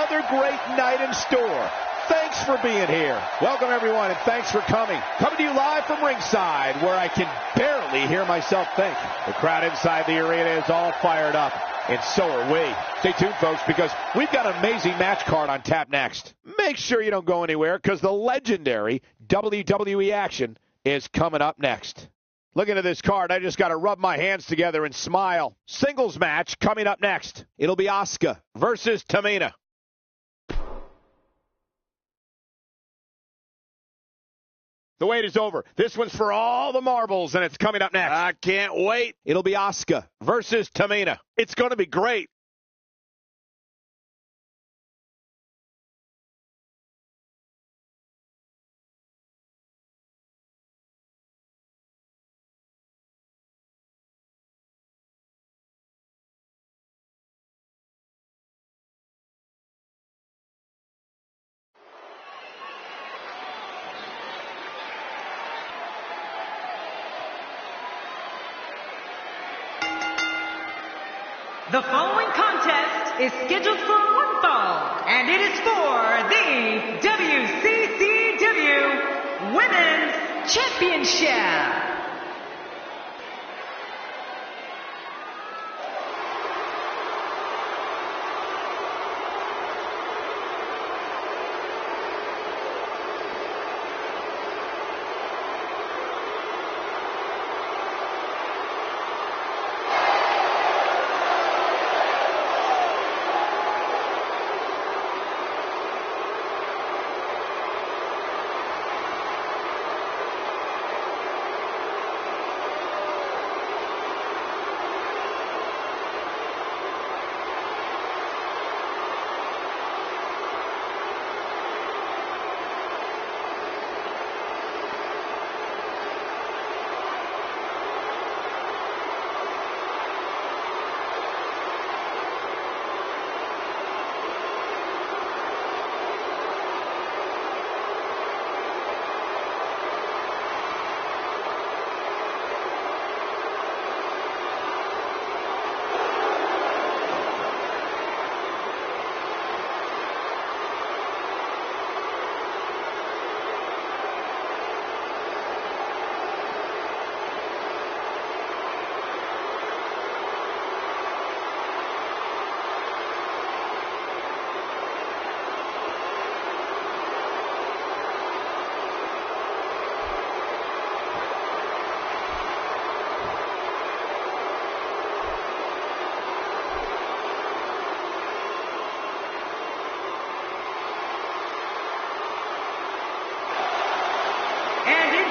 another great night in store. Thanks for being here. Welcome, everyone, and thanks for coming. Coming to you live from ringside, where I can barely hear myself think. The crowd inside the arena is all fired up, and so are we. Stay tuned, folks, because we've got an amazing match card on tap next. Make sure you don't go anywhere, because the legendary WWE action is coming up next. Looking at this card, I just got to rub my hands together and smile. Singles match coming up next. It'll be Asuka versus Tamina. The wait is over. This one's for all the marbles, and it's coming up next. I can't wait. It'll be Asuka versus Tamina. It's going to be great. The following contest is scheduled for one fall, and it is for the WCW Women's Championship.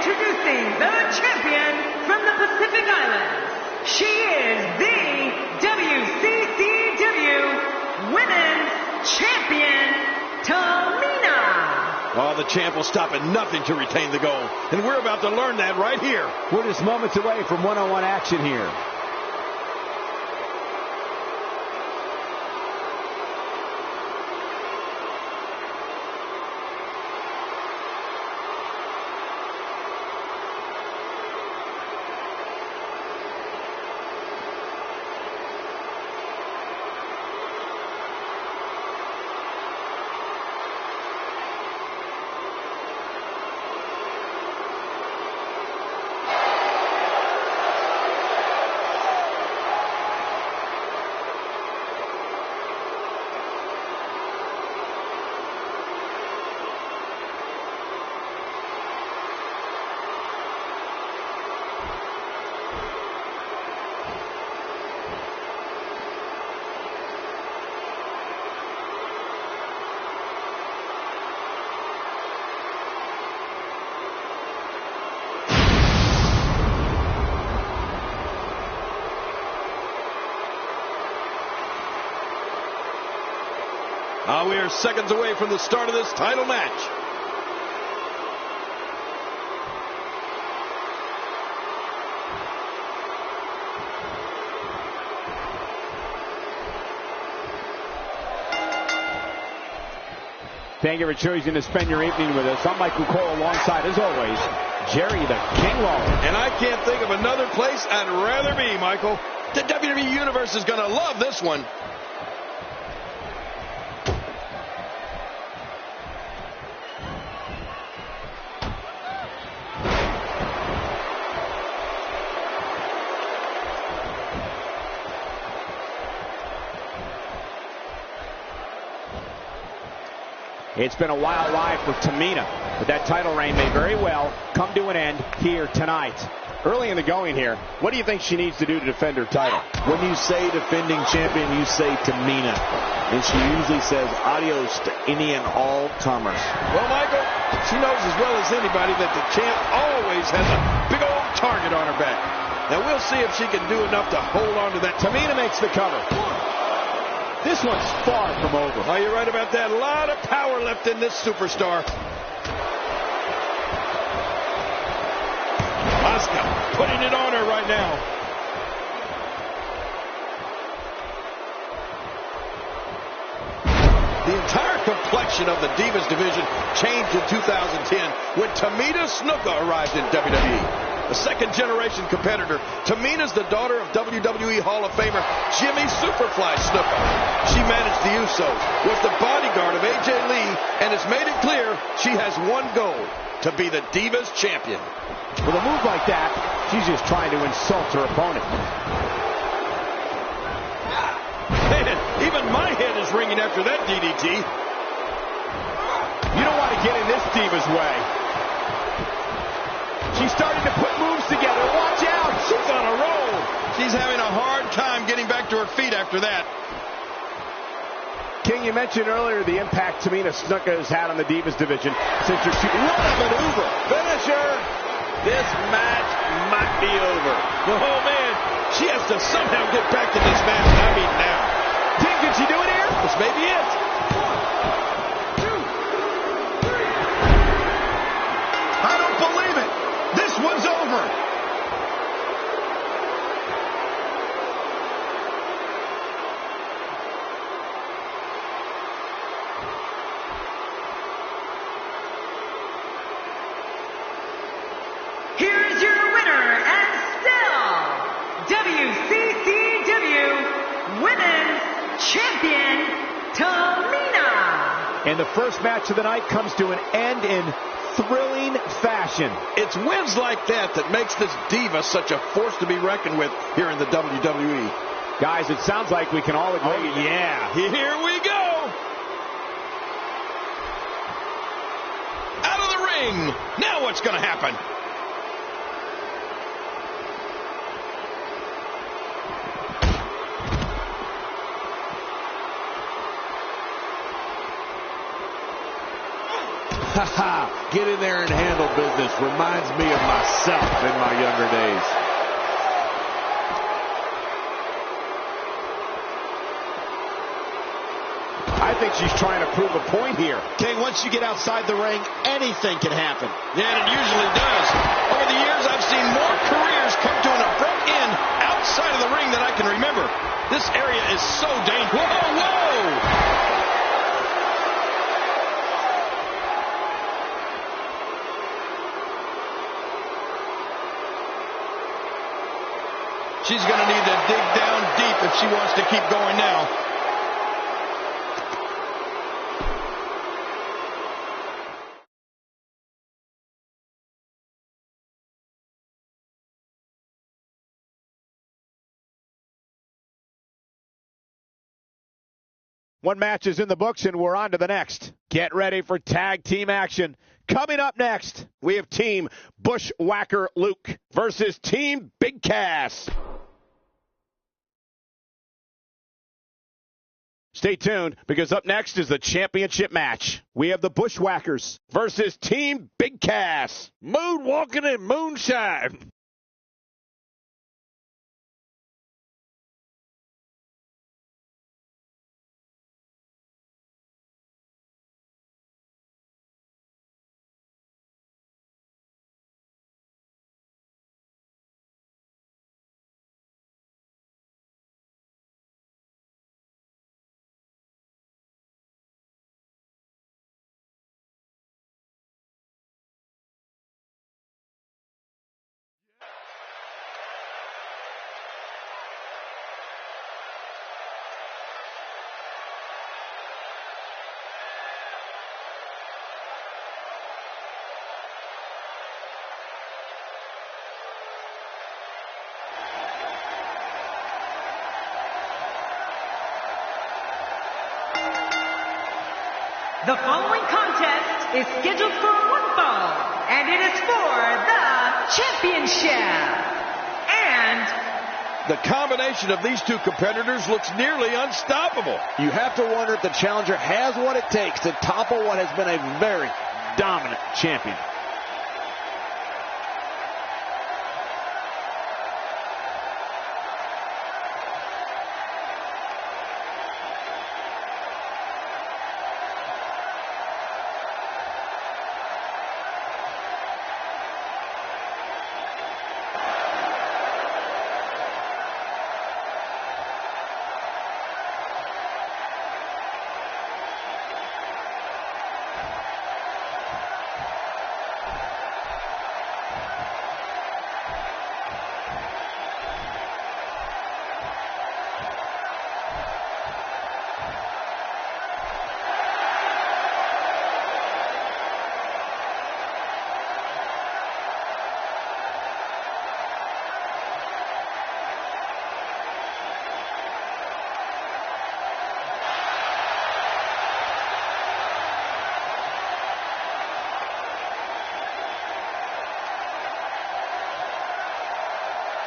Introducing the champion from the Pacific Islands. She is the WCW Women's Champion, Tamina. Oh, the champ will stop at nothing to retain the gold. And we're about to learn that right here. We're just moments away from one-on-one action here. We are seconds away from the start of this title match. Thank you for choosing to spend your evening with us. I'm Michael Cole alongside, as always, Jerry the King Lawler. And I can't think of another place I'd rather be, Michael. The WWE Universe is going to love this one. It's been a wild ride for Tamina, but that title reign may very well come to an end here tonight. Early in the going here, what do you think she needs to do to defend her title? When you say defending champion, you say Tamina. And she usually says adios to any and all comers. Well, Michael, she knows as well as anybody that the champ always has a big old target on her back. Now, we'll see if she can do enough to hold on to that. Tamina makes the cover. This one's far from over. Oh, you're right about that. A lot of power left in this superstar. Asuka putting it on her right now. The entire complexion of the Divas division changed in 2010 when Tamina Snuka arrived in WWE. A second-generation competitor, Tamina's the daughter of WWE Hall of Famer Jimmy Superfly Snuka. She managed the Usos, was the bodyguard of AJ Lee, and has made it clear she has one goal: to be the Divas champion. With a move like that, she's just trying to insult her opponent. Man, even my head is ringing after that DDT. You don't want to get in this Diva's way. She's starting to put moves together. Watch out! She's on a roll. She's having a hard time getting back to her feet after that. King, you mentioned earlier the impact Tamina Snuka has had on the Divas division since her super. What a maneuver! Finisher! This match might be over. Oh, man. She has to somehow get back to this match. I mean, now. King, can she do it here? This may be it. 1, 2, 3. I don't believe it. This one's over. Here's your winner and still WCCW Women's Champion, Tamina. And the first match of the night comes to an end in thrilling fashion. It's wins like that that makes this diva such a force to be reckoned with here in the WWE. Guys, it sounds like we can all agree. Oh, yeah. Here we go. Out of the ring. Now what's going to happen? Get in there and handle business. Reminds me of myself in my younger days. I think she's trying to prove a point here. King, once you get outside the ring, anything can happen. Yeah, and it usually does. Over the years, I've seen more careers come to an abrupt end outside of the ring than I can remember. This area is so dangerous. Whoa, whoa! She's going to need to dig down deep if she wants to keep going now. One match is in the books, and we're on to the next. Get ready for tag team action. Coming up next, we have Team Bushwhacker Luke versus Team Big Cass. Stay tuned, because up next is the championship match. We have the Bushwhackers versus Team Big Cass. Moonwalking and moonshine. The following contest is scheduled for one fall, and it is for the championship. And the combination of these two competitors looks nearly unstoppable. You have to wonder if the challenger has what it takes to topple what has been a very dominant champion.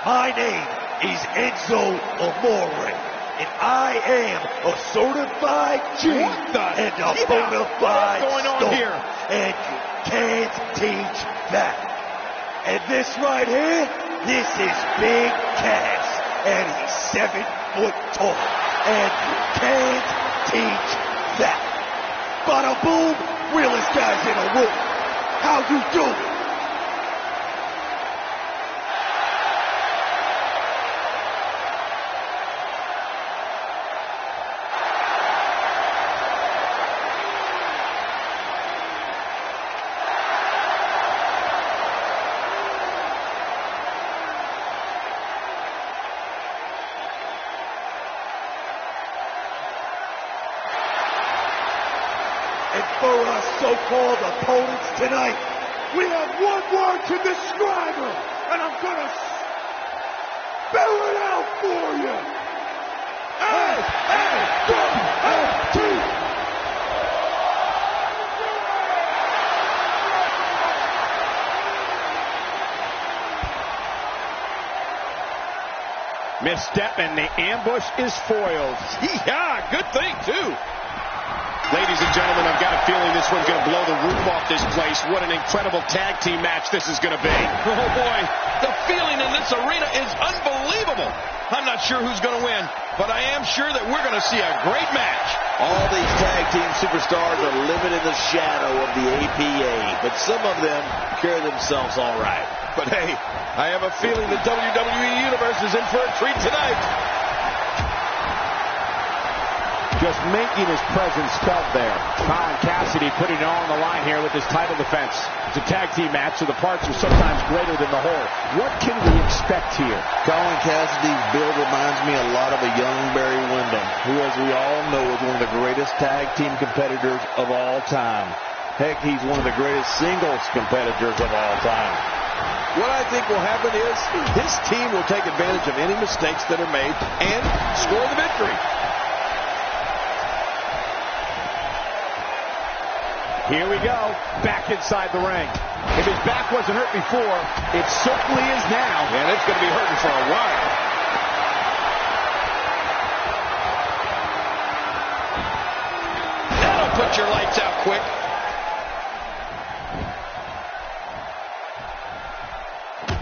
My name is Enzo Amore, and I am a certified G and a bona fide star. And you can't teach that. And this right here, this is Big Cass, and he's 7 foot tall. And you can't teach that. Bada boom, realest guys in the room. How you doing? And for our so-called opponents tonight, we have one word to describe them, and I'm gonna spell it out for you. A-A-W-A-T. Misstep and the ambush is foiled. Yeah, good thing too. Ladies and gentlemen, I've got a feeling this one's going to blow the roof off this place. What an incredible tag team match this is going to be. Oh, boy. The feeling in this arena is unbelievable. I'm not sure who's going to win, but I am sure that we're going to see a great match. All these tag team superstars are living in the shadow of the APA, but some of them carry themselves all right. But, hey, I have a feeling the WWE Universe is in for a treat tonight. Just making his presence felt there. Colin Cassidy putting it all on the line here with his title defense. It's a tag team match, so the parts are sometimes greater than the whole. What can we expect here? Colin Cassidy's build reminds me a lot of a young Barry Windham, who, as we all know, is one of the greatest tag team competitors of all time. Heck, he's one of the greatest singles competitors of all time. What I think will happen is his team will take advantage of any mistakes that are made and score the victory. Here we go, back inside the ring. If his back wasn't hurt before, it certainly is now. And it's going to be hurting for a while. That'll put your lights out quick.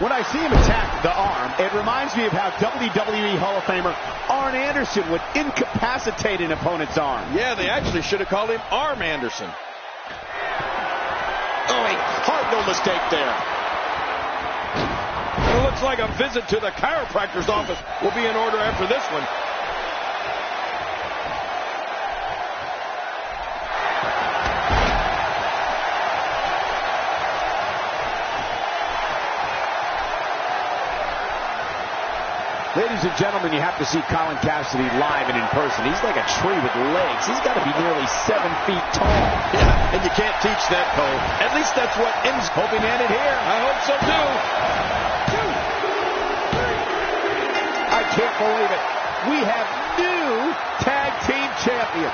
When I see him attack the arm, it reminds me of how WWE Hall of Famer Arn Anderson would incapacitate an opponent's arm. Yeah, they actually should have called him Arm Anderson. Oh, a cardinal mistake there. It looks like a visit to the chiropractor's office will be in order after this one. Ladies and gentlemen, you have to see Colin Cassidy live and in person. He's like a tree with legs. He's got to be nearly 7 feet tall. Yeah, and you can't teach that, Cole. At least that's what M's hoping to end it here. I hope so, too. I can't believe it. We have new tag team champions.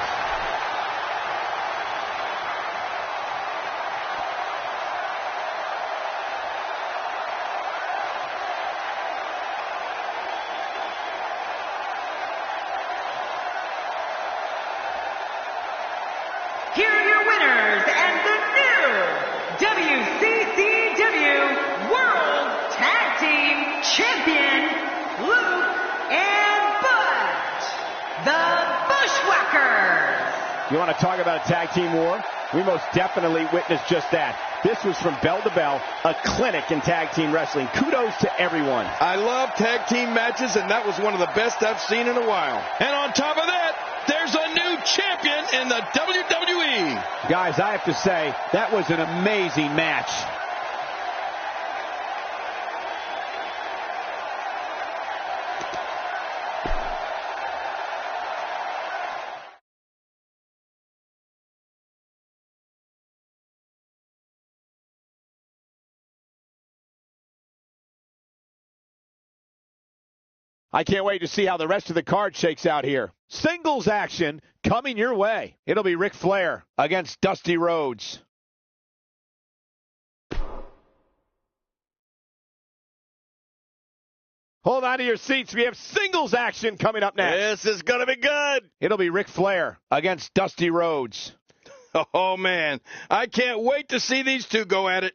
You want to talk about a tag team war? We most definitely witnessed just that. This was from bell to bell, a clinic in tag team wrestling. Kudos to everyone. I love tag team matches, and that was one of the best I've seen in a while. And on top of that, there's a new champion in the WWE. Guys, I have to say, that was an amazing match. I can't wait to see how the rest of the card shakes out here. Singles action coming your way. It'll be Ric Flair against Dusty Rhodes. Hold on to your seats. We have singles action coming up next. This is going to be good. It'll be Ric Flair against Dusty Rhodes. Oh, man. I can't wait to see these two go at it.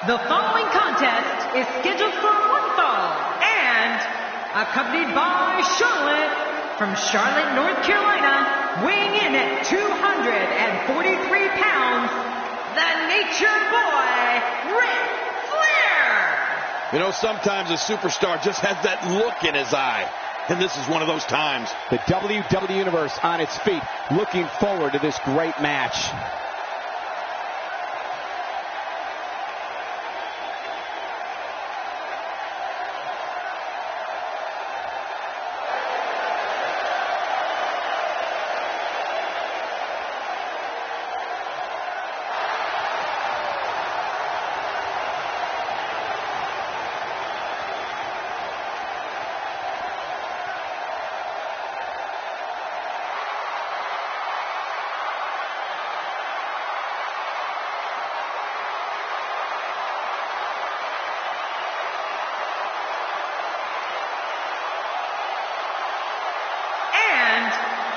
The following contest is scheduled for one fall and accompanied by Charlotte from Charlotte, North Carolina, weighing in at 243 pounds, the Nature Boy, Ric Flair. You know, sometimes a superstar just has that look in his eye. And this is one of those times. The WWE Universe on its feet, looking forward to this great match.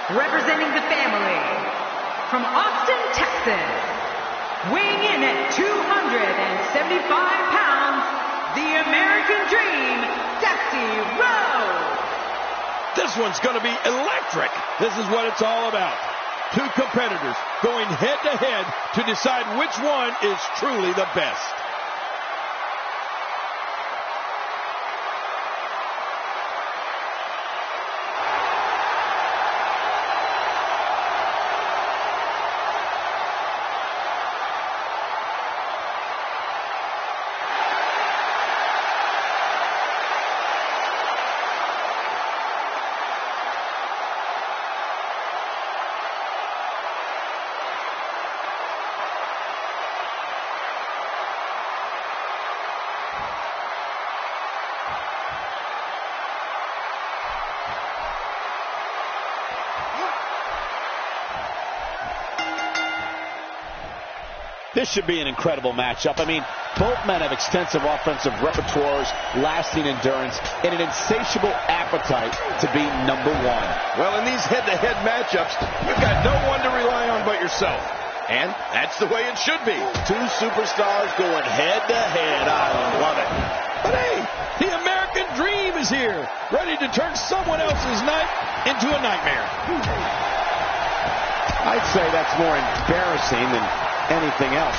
Representing the family, from Austin, Texas, weighing in at 275 pounds, the American Dream, Dusty Rhodes. This one's going to be electric. This is what it's all about. Two competitors going head-to-head to decide which one is truly the best. This should be an incredible matchup. I mean, both men have extensive offensive repertoires, lasting endurance, and an insatiable appetite to be number one. Well, in these head-to-head matchups, you've got no one to rely on but yourself. And that's the way it should be. Two superstars going head-to-head. I love it. But hey, the American dream is here, ready to turn someone else's night into a nightmare. I'd say that's more embarrassing than anything else.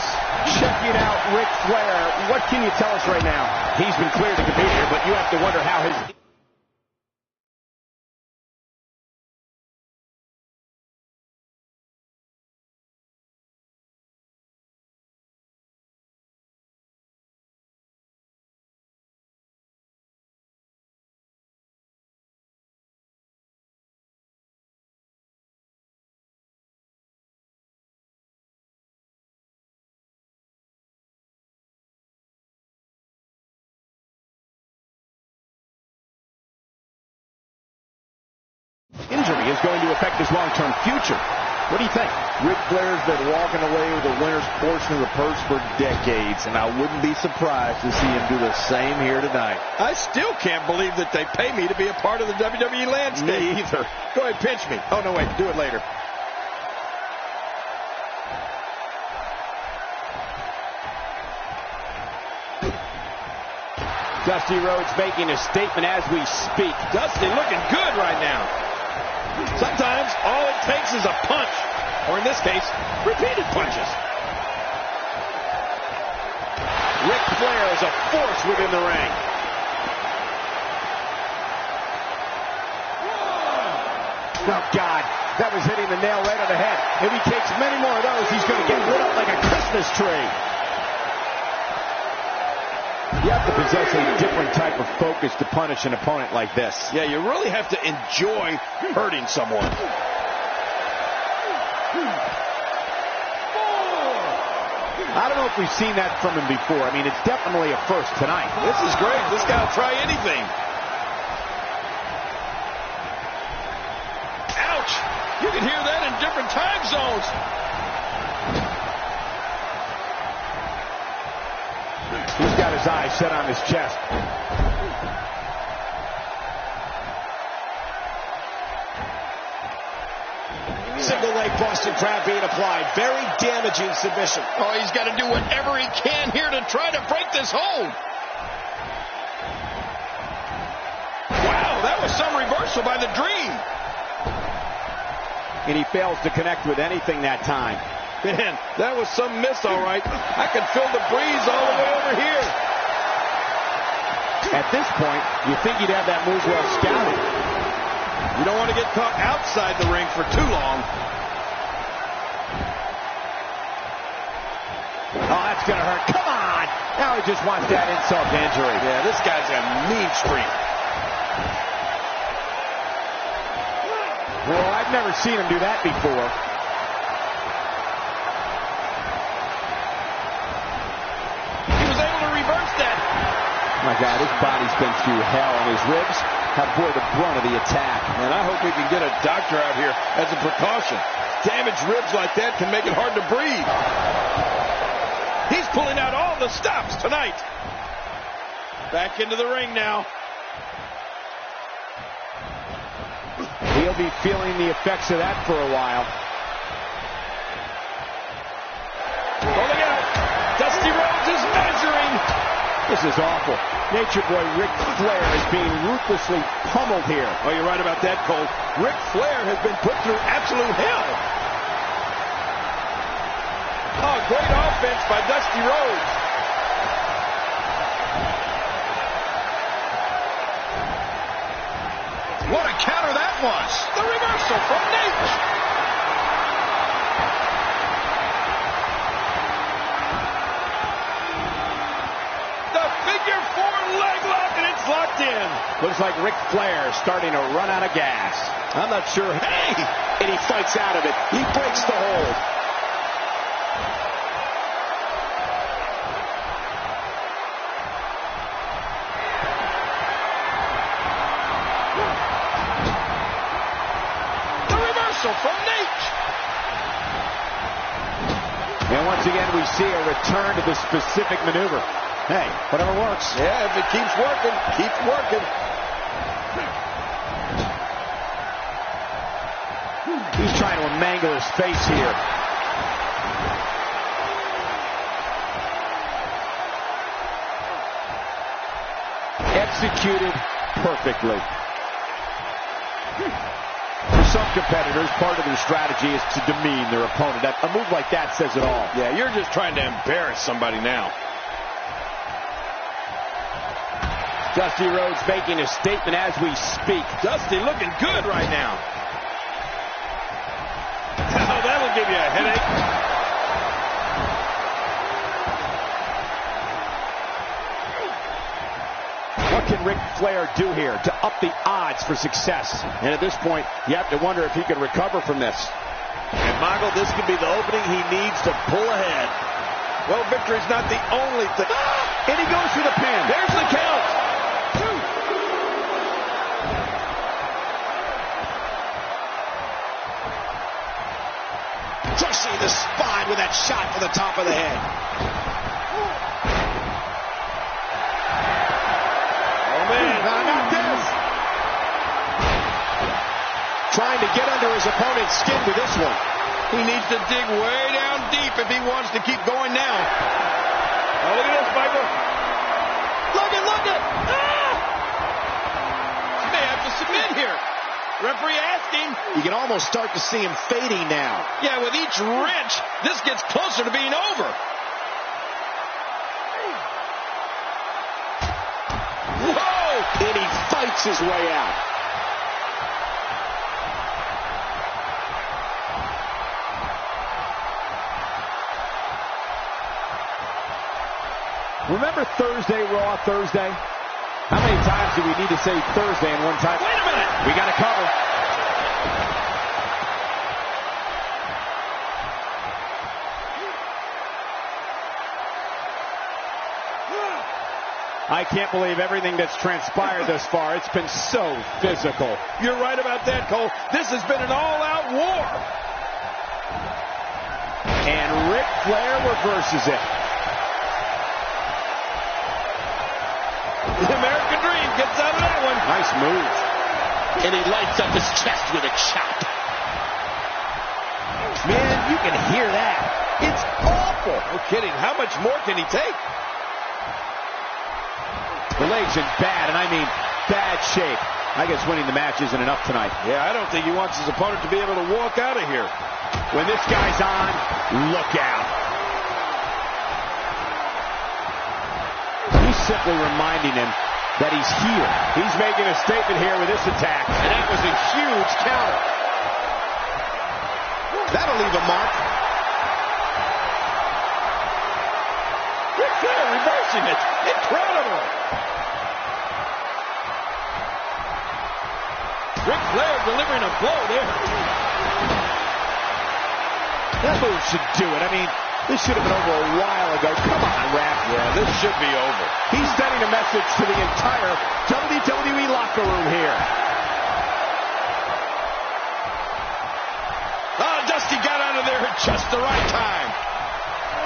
Checking out Ric Flair. What can you tell us right now? He's been cleared to compete here, but you have to wonder how his... Injury is going to affect his long-term future. What do you think? Ric Flair's been walking away with the winner's portion of the purse for decades, and I wouldn't be surprised to see him do the same here tonight. I still can't believe that they pay me to be a part of the WWE landscape. Me either. Go ahead, pinch me. Oh, no, wait, do it later. Dusty Rhodes making a statement as we speak. Dusty looking good right now. Sometimes all it takes is a punch, or in this case, repeated punches. Ric Flair is a force within the ring. Oh, God, that was hitting the nail right on the head. If he takes many more of those, he's going to get lit up like a Christmas tree. You have to possess a different type of focus to punish an opponent like this. Yeah, you really have to enjoy hurting someone. I don't know if we've seen that from him before. I mean, it's definitely a first tonight. This is great. This guy will try anything. Ouch! You can hear that in different time zones. He's got his eyes set on his chest. Single leg Boston Crab being applied. Very damaging submission. Oh, he's got to do whatever he can here to try to break this hold. Wow, that was some reversal by the Dream. And he fails to connect with anything that time. Man, that was some miss, all right. I can feel the breeze all the way over here. At this point, you think he'd have that move well scouted. You don't want to get caught outside the ring for too long. Oh, that's going to hurt. Come on! Now he just wants that insult to injury. Yeah, this guy's a mean streak. Well, I've never seen him do that before. My God, his body's been through hell, and his ribs have bore the brunt of the attack. And I hope we can get a doctor out here as a precaution. Damaged ribs like that can make it hard to breathe. He's pulling out all the stops tonight. Back into the ring now. He'll be feeling the effects of that for a while. Rolling out. Dusty Rhodes is measuring. This is awful. Nature Boy Ric Flair is being ruthlessly pummeled here. Oh, you're right about that, Cole. Ric Flair has been put through absolute hell. Oh, great offense by Dusty Rhodes. What a counter that was. The reversal from Nate. Figure four leg lock, and it's locked in. Looks like Ric Flair starting to run out of gas. I'm not sure. Hey! And he fights out of it. He breaks the hold. The reversal from Nate. And once again, we see a return to the specific maneuver. Hey, whatever works. Yeah, if it keeps working, keeps working. He's trying to mangle his face here. Executed perfectly. For some competitors, part of their strategy is to demean their opponent. A move like that says it all. Yeah, you're just trying to embarrass somebody now. Dusty Rhodes making a statement as we speak. Dusty looking good right now. Oh, that'll give you a headache. What can Ric Flair do here to up the odds for success? And at this point, you have to wonder if he can recover from this. And Michael, this could be the opening he needs to pull ahead. Well, victory's not the only thing. And he goes for the pin. There's the count. Crushing the spine with that shot to the top of the head. Oh, man. Not this. Trying to get under his opponent's skin with this one. He needs to dig way down deep if he wants to keep going now. Oh, look at this, Michael. Look it. Ah! He may have to submit here. Referee asking. You can almost start to see him fading now. Yeah, with each wrench, this gets closer to being over. Whoa! And he fights his way out. Remember Thursday, Raw Thursday? How many times do we need to say Thursday in one time? Wait a minute. We got to cover. I can't believe everything that's transpired thus far. It's been so physical. You're right about that, Cole. This has been an all-out war. And Ric Flair reverses it. The American Dream gets out of that one. Nice move. And he lights up his chest with a chop. Man, you can hear that. It's awful. No kidding. How much more can he take? The leg's in bad, and I mean bad shape. I guess winning the match isn't enough tonight. Yeah, I don't think he wants his opponent to be able to walk out of here. When this guy's on, look out. He's simply reminding him that he's here. He's making a statement here with this attack. And that was a huge counter. That'll leave a mark. Ric Flair reversing it. Incredible. Ric Flair delivering a blow there. That move should do it. I mean, this should have been over a while ago. Come on, Rap. Yeah, this should be over. He's sending a message to the entire WWE locker room here. Oh, Dusty got out of there at just the right time.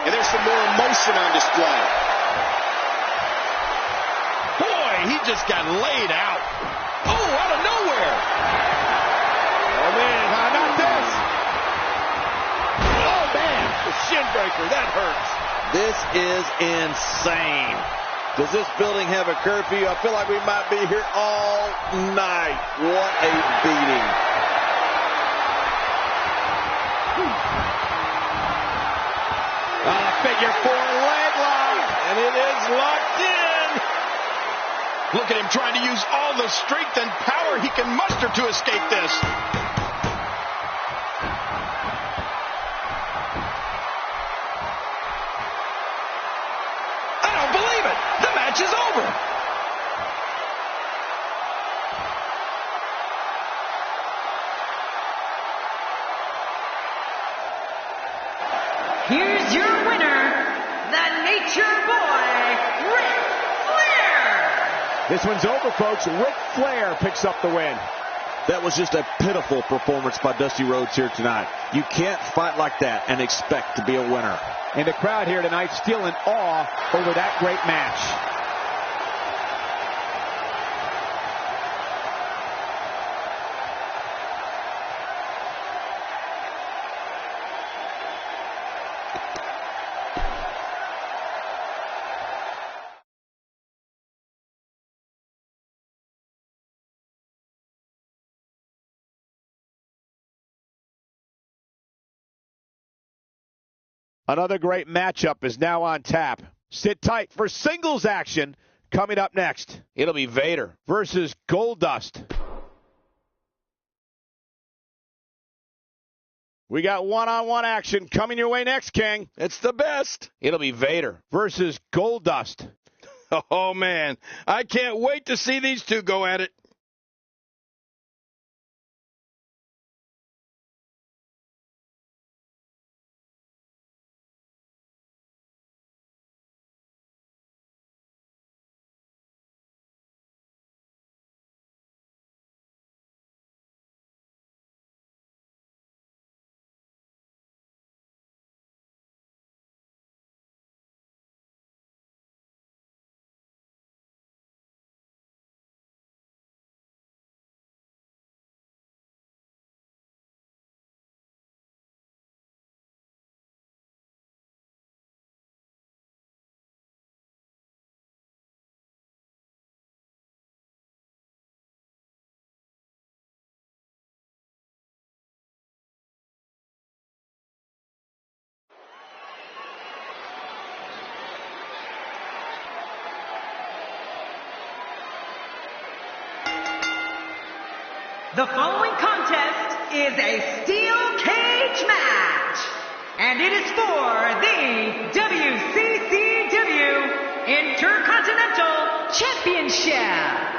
And there's some more emotion on display. Boy, he just got laid out. Oh, out of nowhere. Oh, man. Not this. Oh, man. The shin breaker. That hurts. This is insane. Does this building have a curfew? I feel like we might be here all night. What a beating. Figure four leg lock. And it is locked in. Look at him trying to use all the strength and power he can muster to escape this. I don't believe it. The match is over. Here's your winner, the Nature Boy, Ric Flair. This one's over, folks. Ric Flair picks up the win. That was just a pitiful performance by Dusty Rhodes here tonight. You can't fight like that and expect to be a winner. And the crowd here tonight still in awe over that great match. Another great matchup is now on tap. Sit tight for singles action coming up next. It'll be Vader versus Goldust. We got one-on-one action coming your way next, King. It's the best. It'll be Vader versus Goldust. Oh, man. I can't wait to see these two go at it. The following contest is a steel cage match, and it is for the WCW Intercontinental Championship.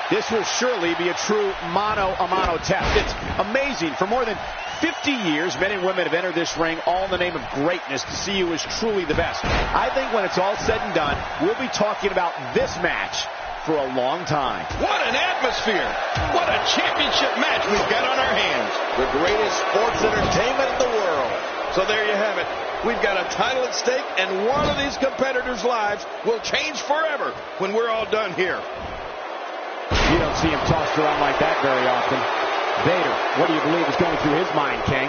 This will surely be a true mano-a-mano test. It's amazing. For more than 50 years, men and women have entered this ring all in the name of greatness to see who is truly the best. I think when it's all said and done, we'll be talking about this match for a long time. What an atmosphere. What a championship match we've got on our hands. The greatest sports entertainment in the world. So there you have it. We've got a title at stake, and one of these competitors' lives will change forever when we're all done here. You don't see him tossed around like that very often. Vader, what do you believe is going through his mind, King?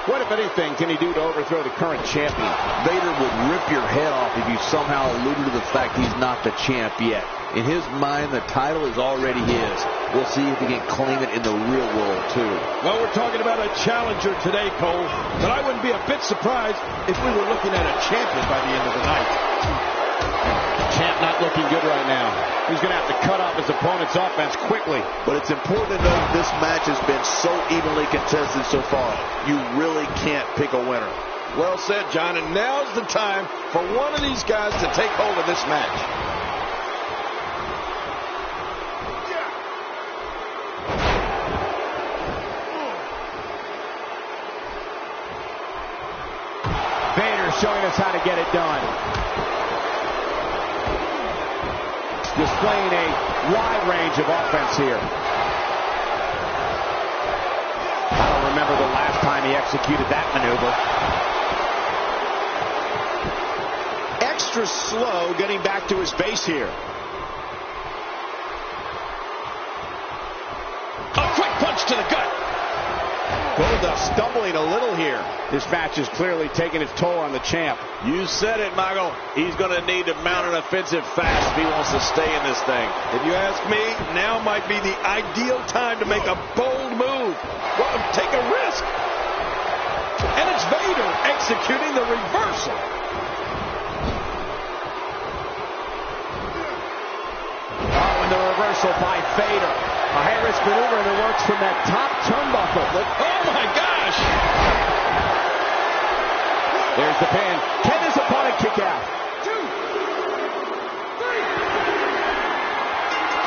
What, if anything, can he do to overthrow the current champion? Vader would rip your head off if you somehow alluded to the fact he's not the champ yet. In his mind, the title is already his. We'll see if he can claim it in the real world, too. Well, we're talking about a challenger today, Cole, but I wouldn't be a bit surprised if we were looking at a champion by the end of the night. Champ not looking good right now. He's going to have to cut off his opponent's offense quickly. But it's important to note this match has been so evenly contested so far. You really can't pick a winner. Well said, John, and now's the time for one of these guys to take hold of this match. Vader showing us how to get it done. Displaying a wide range of offense here. I don't remember the last time he executed that maneuver. Extra slow getting back to his base here. A quick punch to the gut. Goldust stumbling a little here. This match is clearly taking its toll on the champ. You said it, Michael. He's going to need to mount an offensive fast if he wants to stay in this thing. If you ask me, now might be the ideal time to make a bold move. Well, take a risk. And it's Vader executing the reversal. Oh, and the reversal by Vader. A high-risk maneuver in the works from that top turnbuckle. Oh, my gosh. There's the pin. Can his opponent kick out? 2, 3.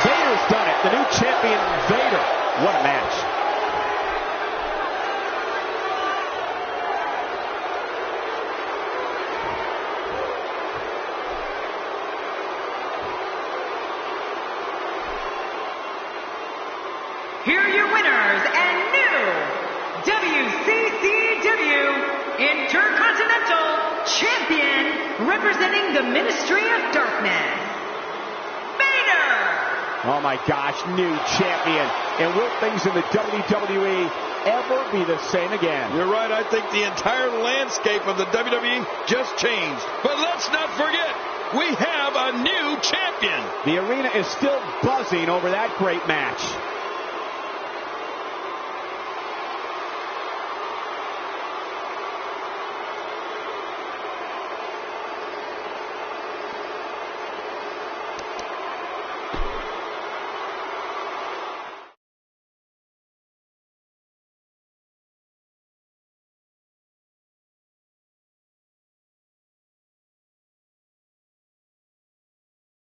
Vader's done it. The new champion, Vader. What a match. Here are your winners and new WCCW Intercontinental Champion, representing the Ministry of Darkness, Vader! Oh my gosh, new champion. And will things in the WWE ever be the same again? You're right, I think the entire landscape of the WWE just changed. But let's not forget, we have a new champion. The arena is still buzzing over that great match.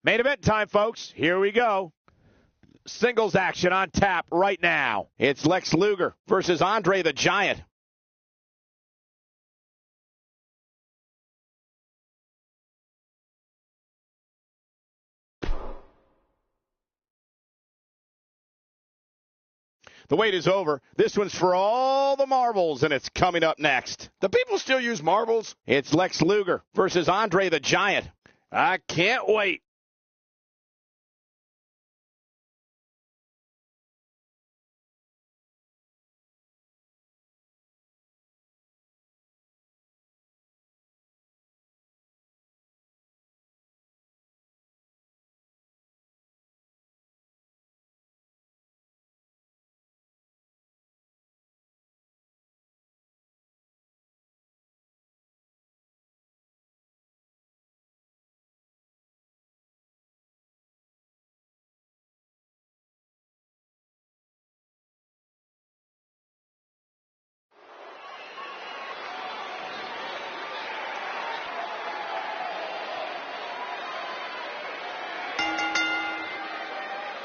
Main event time, folks. Here we go. Singles action on tap right now. It's Lex Luger versus Andre the Giant. The wait is over. This one's for all the marbles, and it's coming up next. Do people still use marbles? It's Lex Luger versus Andre the Giant. I can't wait.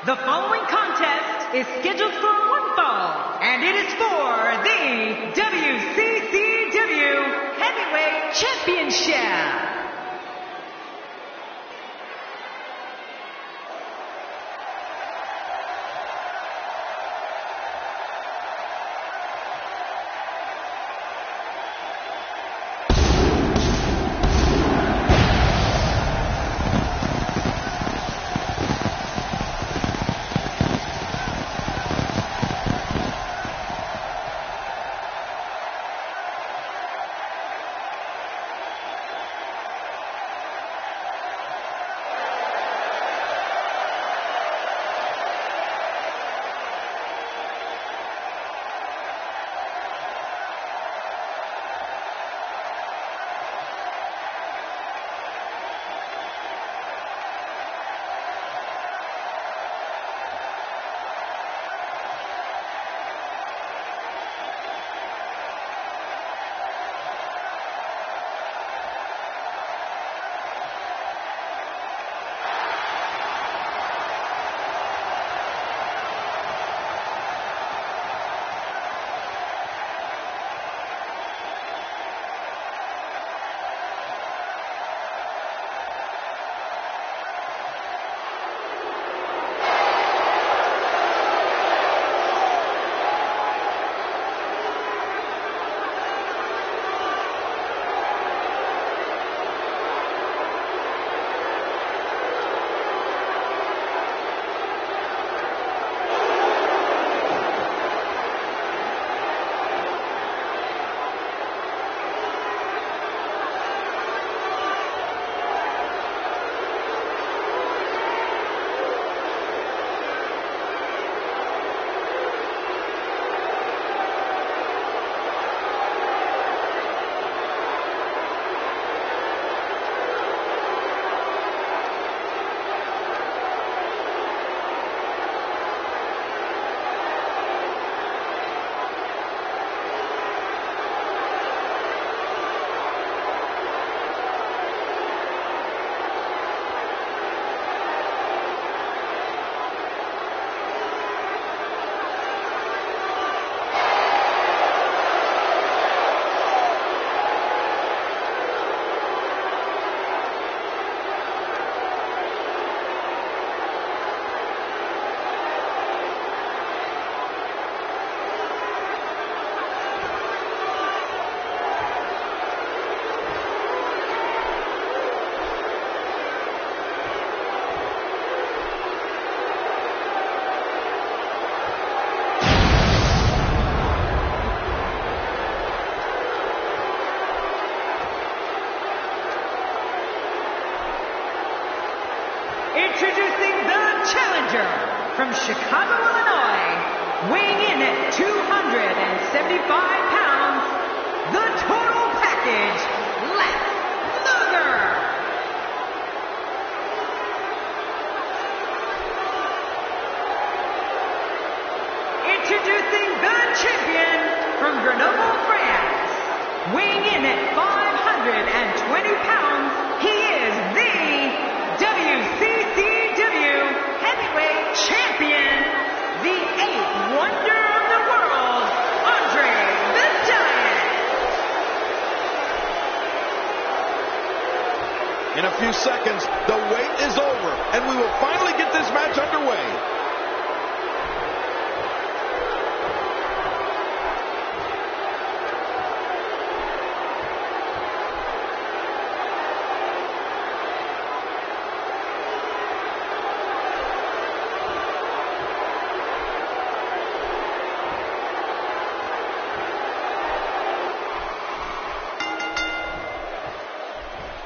The following contest is scheduled for one fall, and it is for the WCW Heavyweight Championship. Introducing the challenger from Chicago, Illinois, weighing in at 275 pounds, the total package, Lex Luger. Introducing the champion from Grenoble, France, weighing in at 520 pounds, he is the WCW Heavyweight Champion, the 8th Wonder of the World, Andre the Giant. In a few seconds, the wait is over, and we will finally get this match underway.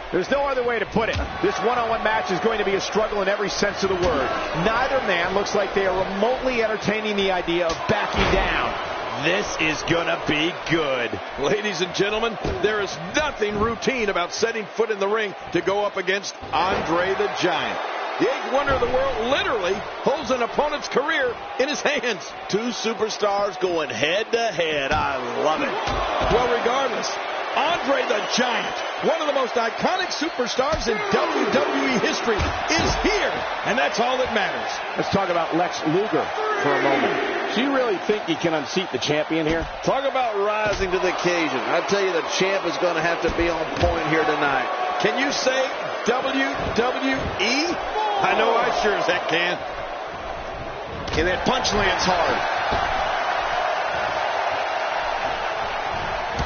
There's no other way to put it. This one-on-one match is going to be a struggle in every sense of the word. Neither man looks like they are remotely entertaining the idea of backing down. This is gonna be good. Ladies and gentlemen, there is nothing routine about setting foot in the ring to go up against Andre the Giant. The 8th Wonder of the World literally holds an opponent's career in his hands. Two superstars going head to head. I love it. Well, regardless, Andre the Giant, one of the most iconic superstars in WWE history, is here, and that's all that matters. Let's talk about Lex Luger for a moment. Do you really think he can unseat the champion here? Talk about rising to the occasion. I tell you, the champ is going to have to be on point here tonight. Can you say WWE? I know I sure as heck can. And that punch lands hard.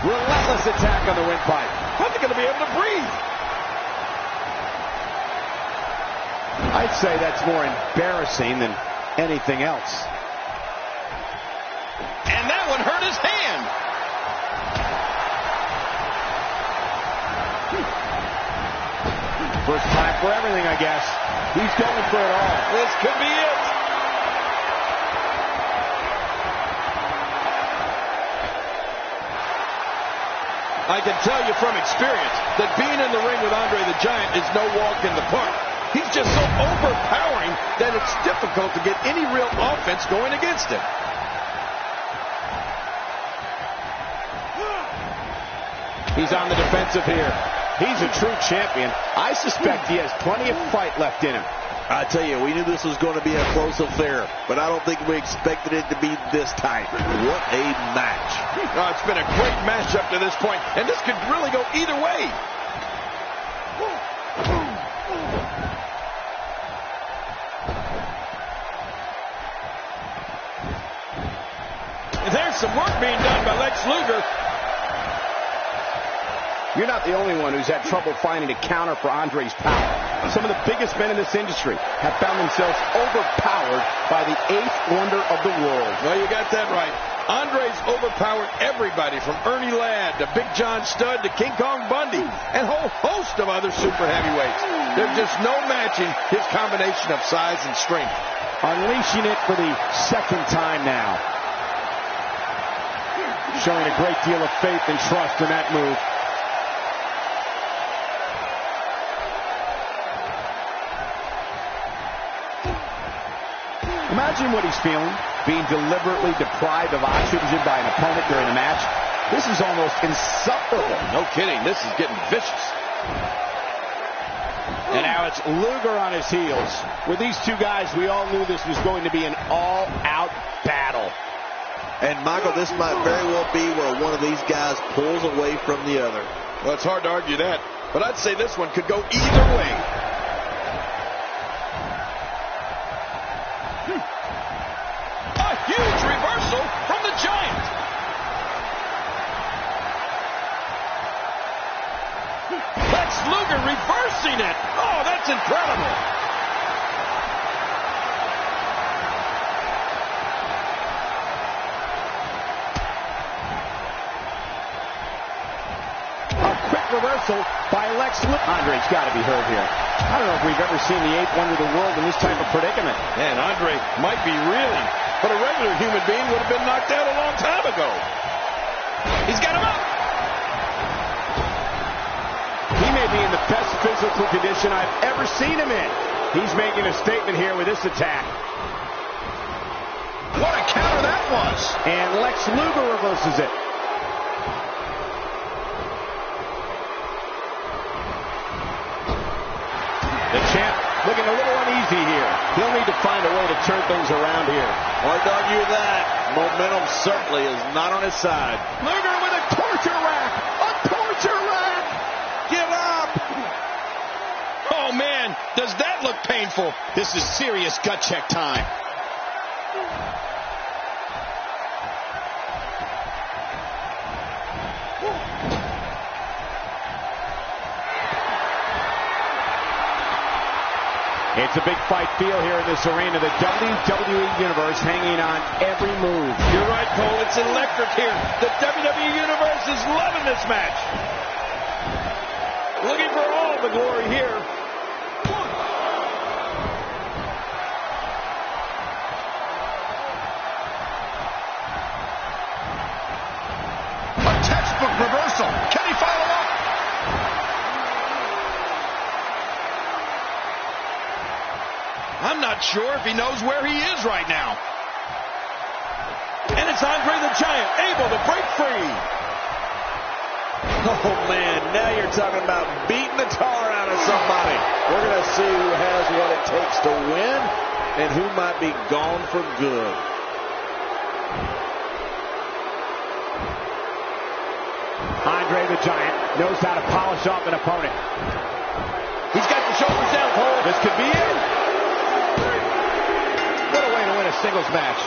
Relentless attack on the windpipe. How's he going to be able to breathe? I'd say that's more embarrassing than anything else. And that one hurt his hand. First time for everything, I guess. He's going for it all. This could be it. I can tell you from experience that being in the ring with Andre the Giant is no walk in the park. He's just so overpowering that it's difficult to get any real offense going against him. He's on the defensive here. He's a true champion. I suspect he has plenty of fight left in him. I tell you, we knew this was going to be a close affair, but I don't think we expected it to be this tight. What a match. Oh, it's been a great match up to this point, and this could really go either way. There's some work being done by Lex Luger. You're not the only one who's had trouble finding a counter for Andre's power. Some of the biggest men in this industry have found themselves overpowered by the eighth wonder of the world. Well, you got that right. Andre's overpowered everybody from Ernie Ladd to Big John Studd to King Kong Bundy and a whole host of other super heavyweights. There's just no matching his combination of size and strength. Unleashing it for the second time now. Showing a great deal of faith and trust in that move. Imagine what he's feeling, being deliberately deprived of oxygen by an opponent during a match. This is almost insufferable. No kidding, this is getting vicious. And now it's Luger on his heels. With these two guys, we all knew this was going to be an all-out battle. And, Michael, this might very well be where one of these guys pulls away from the other. Well, it's hard to argue that, but I'd say this one could go either way. A huge reversal from the Giant. Lex Luger reversing it. Oh, that's incredible. Reversal by Lex Luger. Andre's got to be hurt here. I don't know if we've ever seen the eighth wonder of the world in this type of predicament. Man, Andre might be reeling, but a regular human being would have been knocked out a long time ago. He's got him up. He may be in the best physical condition I've ever seen him in. He's making a statement here with this attack. What a counter that was. And Lex Luger reverses it. The champ looking a little uneasy here. He'll need to find a way to turn things around here. Hard to argue that. Momentum certainly is not on his side. Luger with a torture rack. A torture rack. Give up. Oh, man, does that look painful? This is serious gut check time. It's a big fight feel here in this arena. The WWE Universe hanging on every move. You're right, Cole. It's electric here. The WWE Universe is loving this match. Looking for all the glory here. A textbook reversal. Can he follow up? I'm not sure if he knows where he is right now. And it's Andre the Giant able to break free. Oh, man, now you're talking about beating the tar out of somebody. We're going to see who has what it takes to win and who might be gone for good. Andre the Giant knows how to polish off an opponent. He's got the shoulders down, Cole. This could be it. What a way to win a singles match.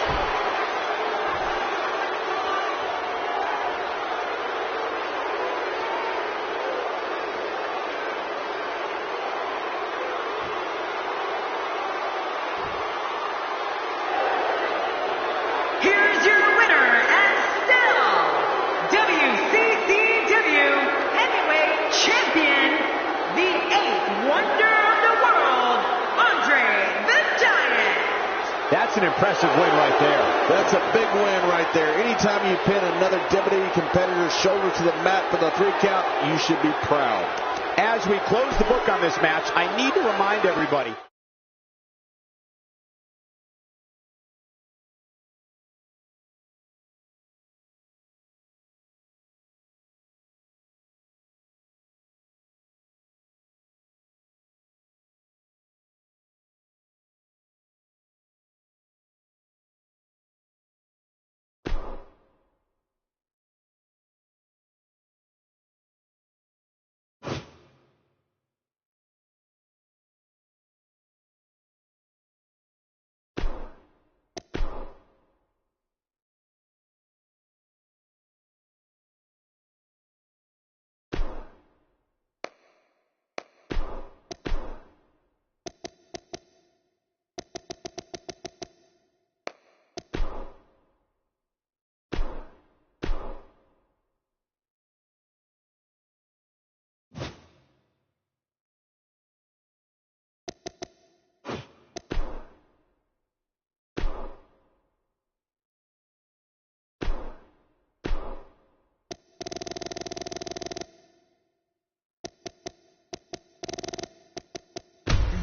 Here's your winner and still WCW Heavyweight Champion, the 8th Wonder of the World, Andre the Giant. That's an impressive win right there. That's a big win right there. Anytime you pin another WWE competitor's shoulder to the mat for the 3 count, you should be proud. As we close the book on this match, I need to remind everybody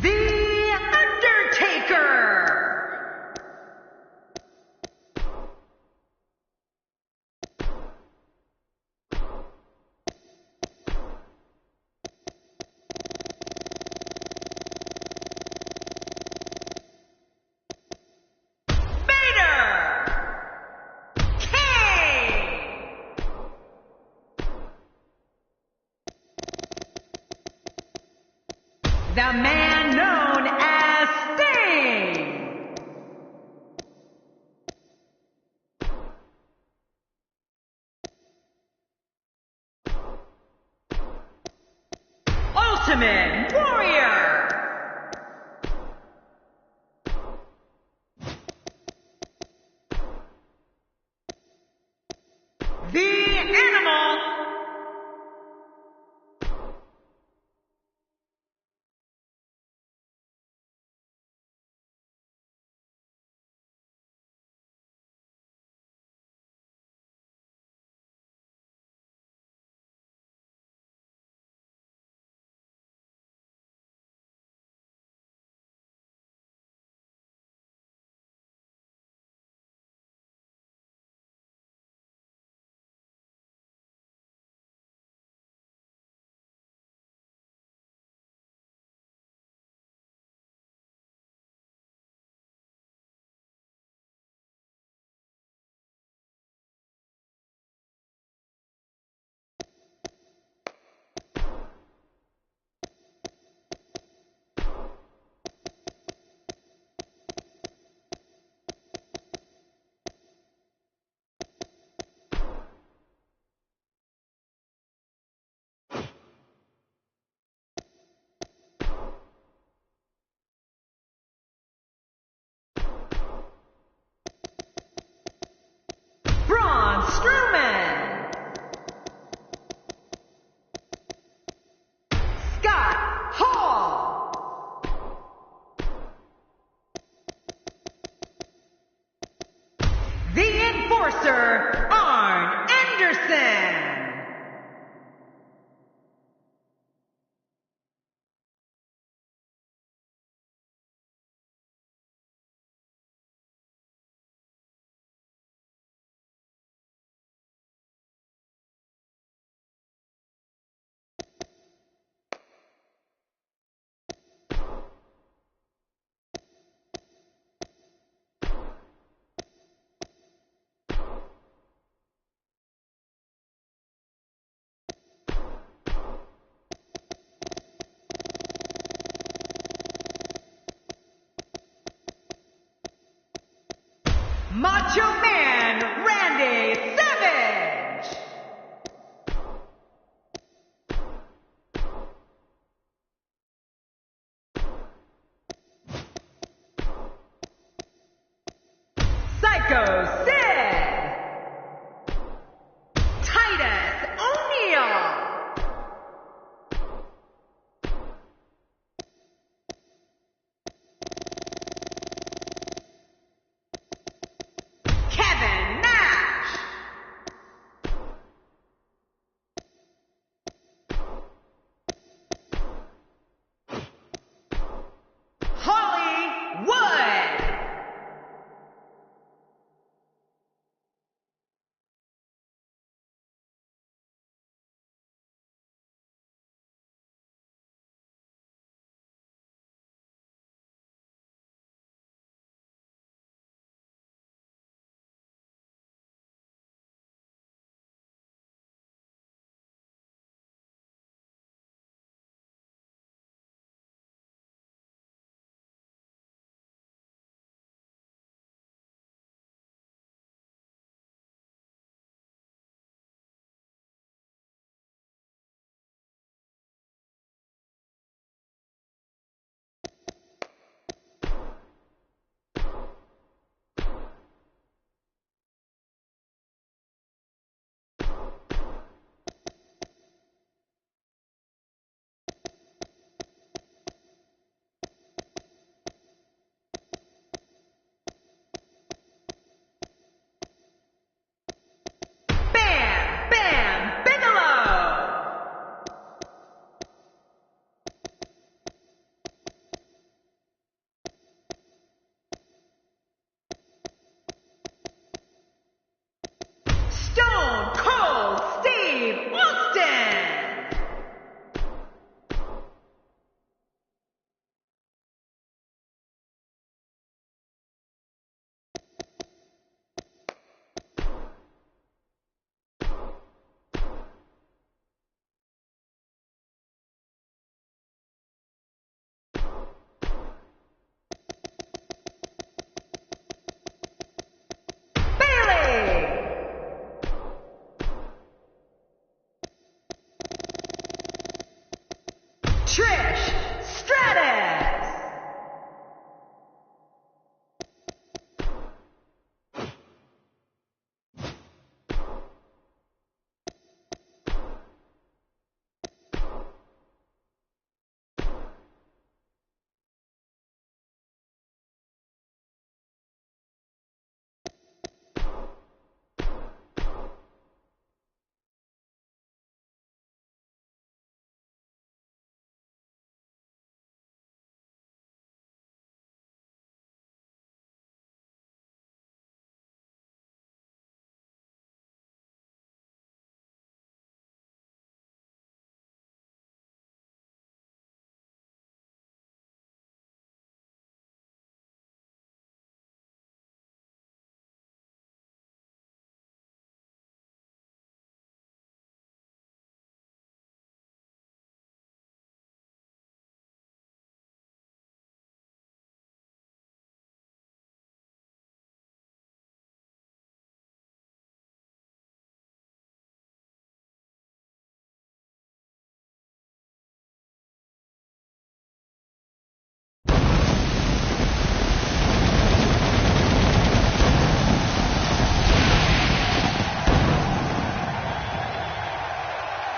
The Undertaker. The man known as Sting. Ultimate Warrior. The Animal. Braun Strowman. Scott Hall. The Enforcer, Arn Anderson. Macho Man Randy Savage. Psycho Sid. Titus O'Neil. Kevin Nash. Hollywood. Bam Bam Bigelow. Stone Cold Steve Austin. Bailey. Trish Stratus.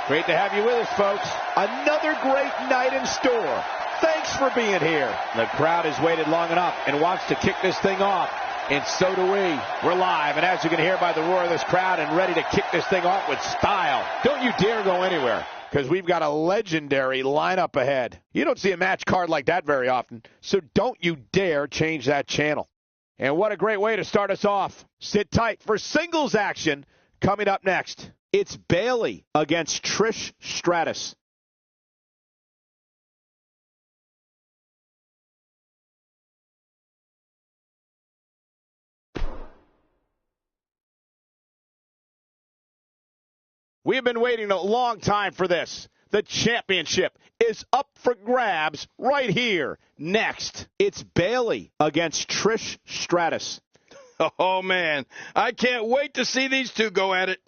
Great to have you with us, folks. Another great night in store. Thanks for being here. The crowd has waited long enough and wants to kick this thing off. And so do we. We're live, and as you can hear by the roar of this crowd, and ready to kick this thing off with style. Don't you dare go anywhere, because we've got a legendary lineup ahead. You don't see a match card like that very often, so don't you dare change that channel. And what a great way to start us off. Sit tight for singles action coming up next. It's Bailey against Trish Stratus. We have been waiting a long time for this. The championship is up for grabs right here. Next, it's Bailey against Trish Stratus. Oh, man. I can't wait to see these two go at it.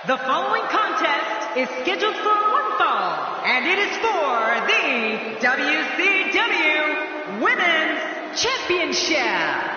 The following contest is scheduled for one fall, and it is for the WCW Women's Championship.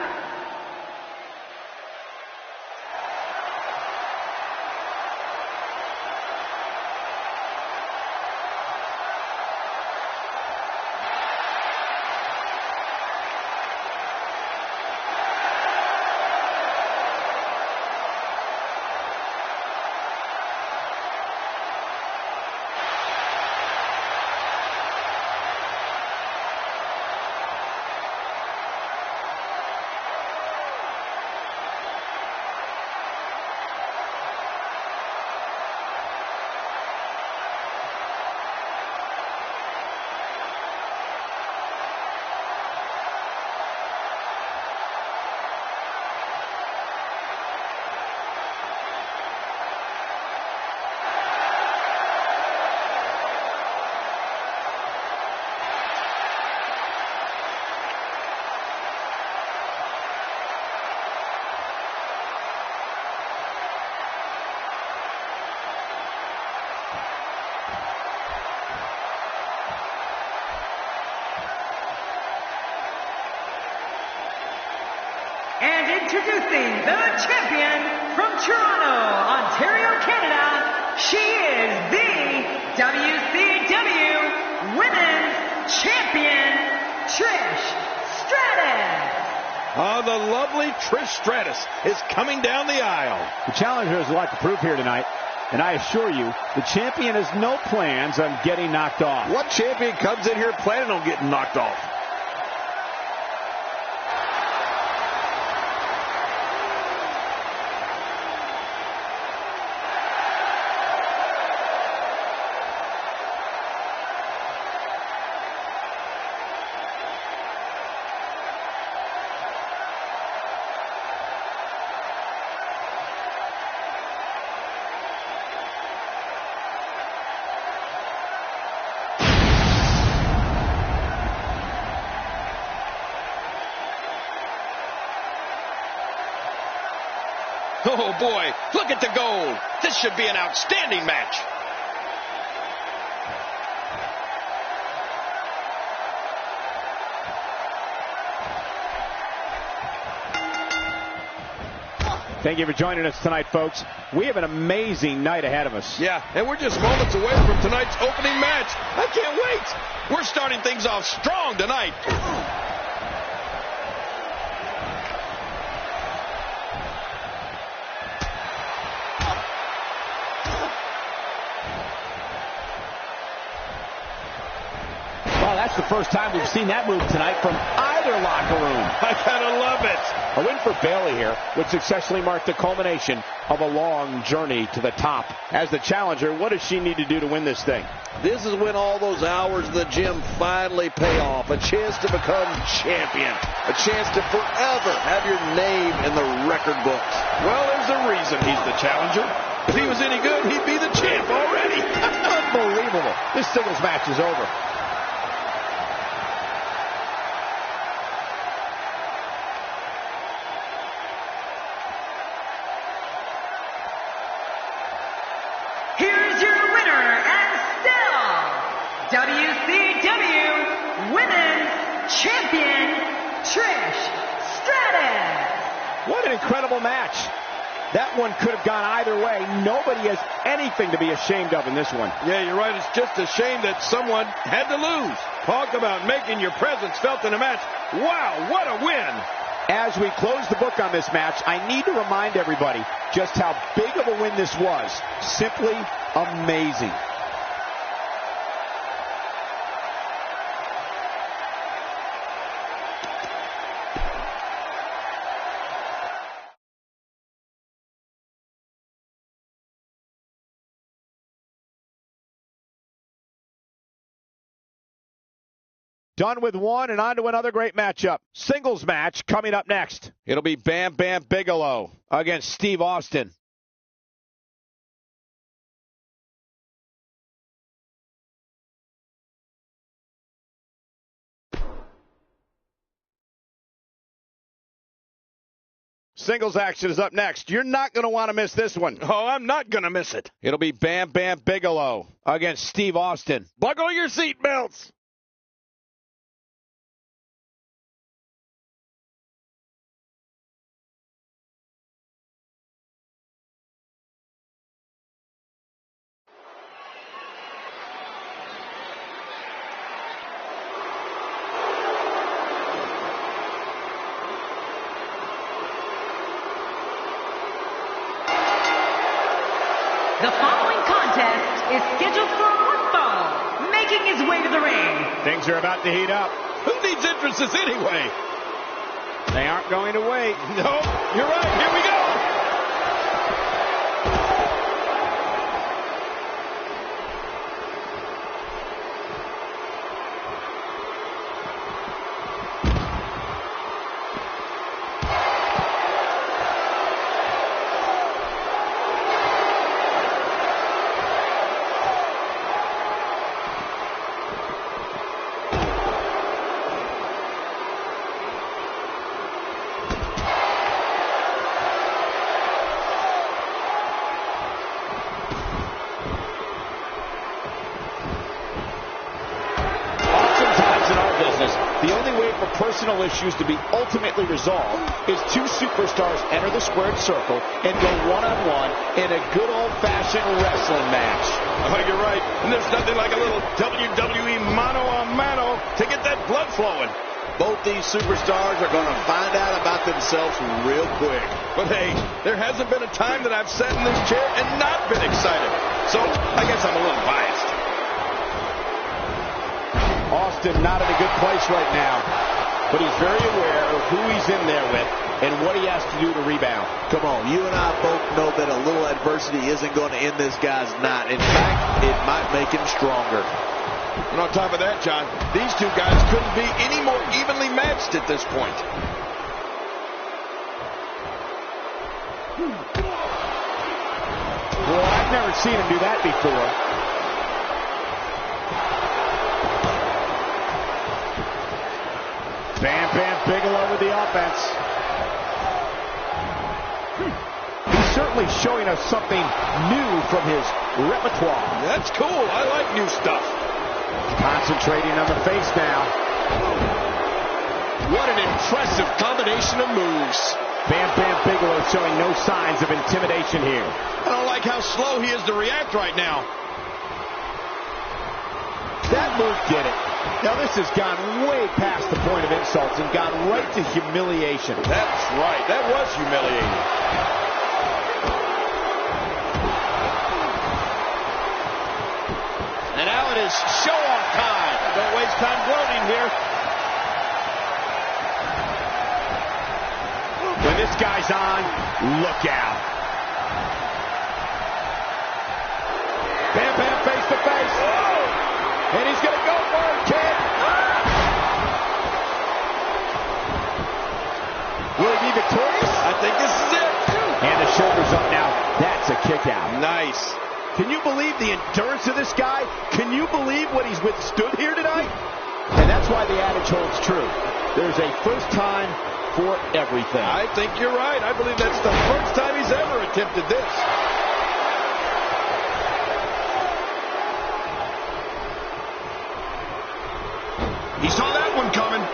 And introducing the champion from Toronto, Ontario, Canada, she is the WCW Women's Champion, Trish Stratus. Oh, the lovely Trish Stratus is coming down the aisle. The challenger has a lot to prove here tonight, and I assure you, the champion has no plans on getting knocked off. What champion comes in here planning on getting knocked off? Oh, boy, look at the gold. This should be an outstanding match. Thank you for joining us tonight, folks. We have an amazing night ahead of us. Yeah, and we're just moments away from tonight's opening match. I can't wait. We're starting things off strong tonight. That's the first time we've seen that move tonight from either locker room. I gotta love it. A win for Bayley here would successfully mark the culmination of a long journey to the top. As the challenger, what does she need to do to win this thing? This is when all those hours in the gym finally pay off. A chance to become champion. A chance to forever have your name in the record books. Well, there's a reason he's the challenger. If he was any good, he'd be the champ already. Unbelievable. This singles match is over. WCW Women's Champion, Trish Stratus. What an incredible match. That one could have gone either way. Nobody has anything to be ashamed of in this one. Yeah, you're right. It's just a shame that someone had to lose. Talk about making your presence felt in a match. Wow, what a win. As we close the book on this match, I need to remind everybody just how big of a win this was. Simply amazing. Done with one and on to another great matchup. Singles match coming up next. It'll be Bam Bam Bigelow against Steve Austin. Singles action is up next. You're not going to want to miss this one. Oh, I'm not going to miss it. It'll be Bam Bam Bigelow against Steve Austin. Buckle your seatbelts. The following contest is scheduled for one fall. Making his way to the ring. Things are about to heat up. Who needs entrances anyway? They aren't going to wait. No, you're right. Here we go. The only way for personal issues to be ultimately resolved is two superstars enter the squared circle and go one-on-one in a good old-fashioned wrestling match. Oh, you're right. And there's nothing like a little WWE mano-a-mano to get that blood flowing. Both these superstars are going to find out about themselves real quick. But hey, there hasn't been a time that I've sat in this chair and not been excited. So I guess I'm a little biased. Austin not in a good place right now, but he's very aware of who he's in there with and what he has to do to rebound. Come on, you and I both know that a little adversity isn't going to end this guy's night. In fact, it might make him stronger. And on top of that, John, these two guys couldn't be any more evenly matched at this point. Well, I've never seen him do that before. Bam Bam Bigelow with the offense. He's certainly showing us something new from his repertoire. That's cool. I like new stuff. Concentrating on the face now. What an impressive combination of moves. Bam Bam Bigelow showing no signs of intimidation here. I don't like how slow he is to react right now. That move did it. Now this has gone way past the point of insults and gone right to humiliation. That's right. That was humiliating. And now it is show-off time. Don't waste time gloating here. When this guy's on, look out. Bam Bam face to face. And he's going to go for it, kid. Will he be victorious? I think this is it. And the shoulders up now. That's a kick out. Nice. Can you believe the endurance of this guy? Can you believe what he's withstood here tonight? And that's why the adage holds true. There's a first time for everything. I think you're right. I believe that's the first time he's ever attempted this. He saw that one coming.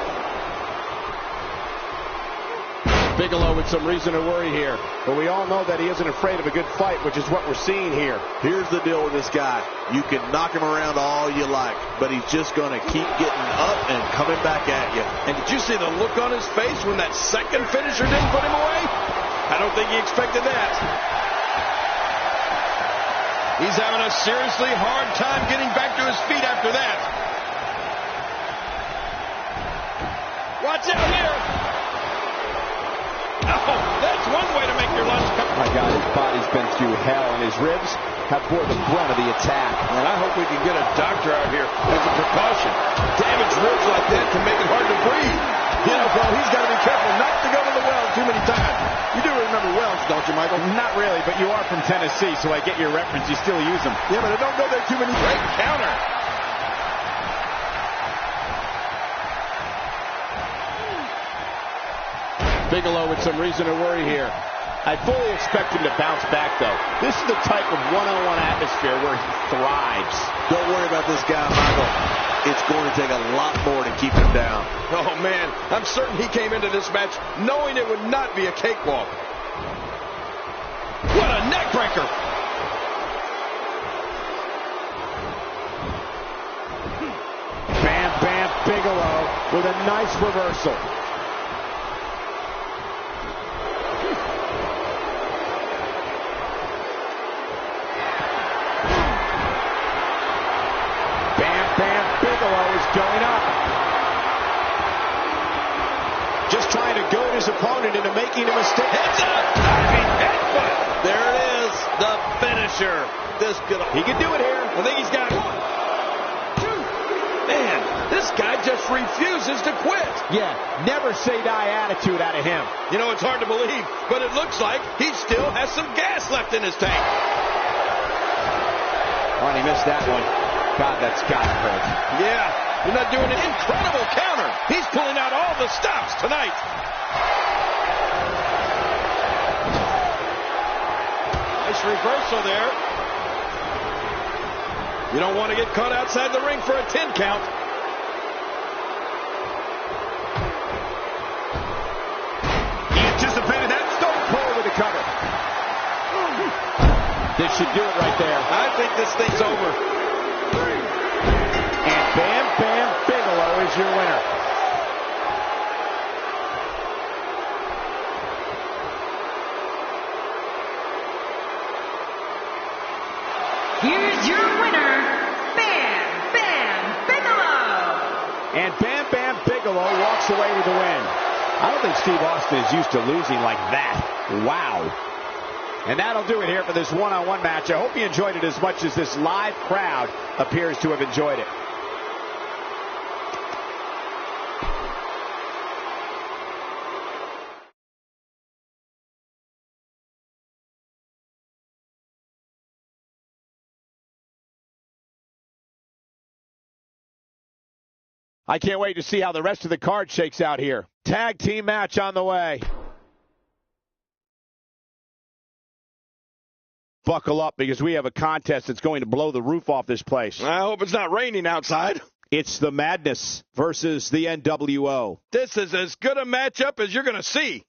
Bigelow with some reason to worry here. But we all know that he isn't afraid of a good fight, which is what we're seeing here. Here's the deal with this guy. You can knock him around all you like, but he's just going to keep getting up and coming back at you. And did you see the look on his face when that second finisher didn't put him away? I don't think he expected that. He's having a seriously hard time getting back to his feet after that. Watch out here. Oh, that's one way to make your lunch come. My God, his body's been through hell, and his ribs have bore the brunt of the attack. And I hope we can get a doctor out here as a precaution. Damaged ribs like that can make it hard to breathe. You know, bro, he's got to be careful not to go to the well too many times. You do remember wells, don't you, Michael? Not really, but you are from Tennessee, so I get your reference. You still use them. Yeah, but I don't go there too many. Great counter. Bigelow with some reason to worry here. I fully expect him to bounce back, though. This is the type of one-on-one atmosphere where he thrives. Don't worry about this guy, Michael. It's going to take a lot more to keep him down. Oh, man, I'm certain he came into this match knowing it would not be a cakewalk. What a neck breaker. Bam, bam, Bigelow with a nice reversal. Going up. Just trying to goad his opponent into making a mistake. Heads up! Diving headbutt. There it is, the finisher. He can do it here. I think he's got 1, 2. Man, this guy just refuses to quit. Yeah, never say die attitude out of him. You know, it's hard to believe, but it looks like he still has some gas left in his tank. Oh, and he missed that one. God, that's got to hurt. Yeah. He's not doing an incredible counter. He's pulling out all the stops tonight. Nice reversal there. You don't want to get caught outside the ring for a 10 count. He anticipated that. Stone Cold with the cover. This should do it right there. I think this thing's over. And Bam Bam Bigelow is your winner. Here's your winner, Bam Bam Bigelow. And Bam Bam Bigelow walks away with the win. I don't think Steve Austin is used to losing like that. Wow. And that'll do it here for this one-on-one match. I hope you enjoyed it as much as this live crowd appears to have enjoyed it. I can't wait to see how the rest of the card shakes out here. Tag team match on the way. Buckle up, because we have a contest that's going to blow the roof off this place. I hope it's not raining outside. It's the Madness versus the NWO. This is as good a matchup as you're going to see.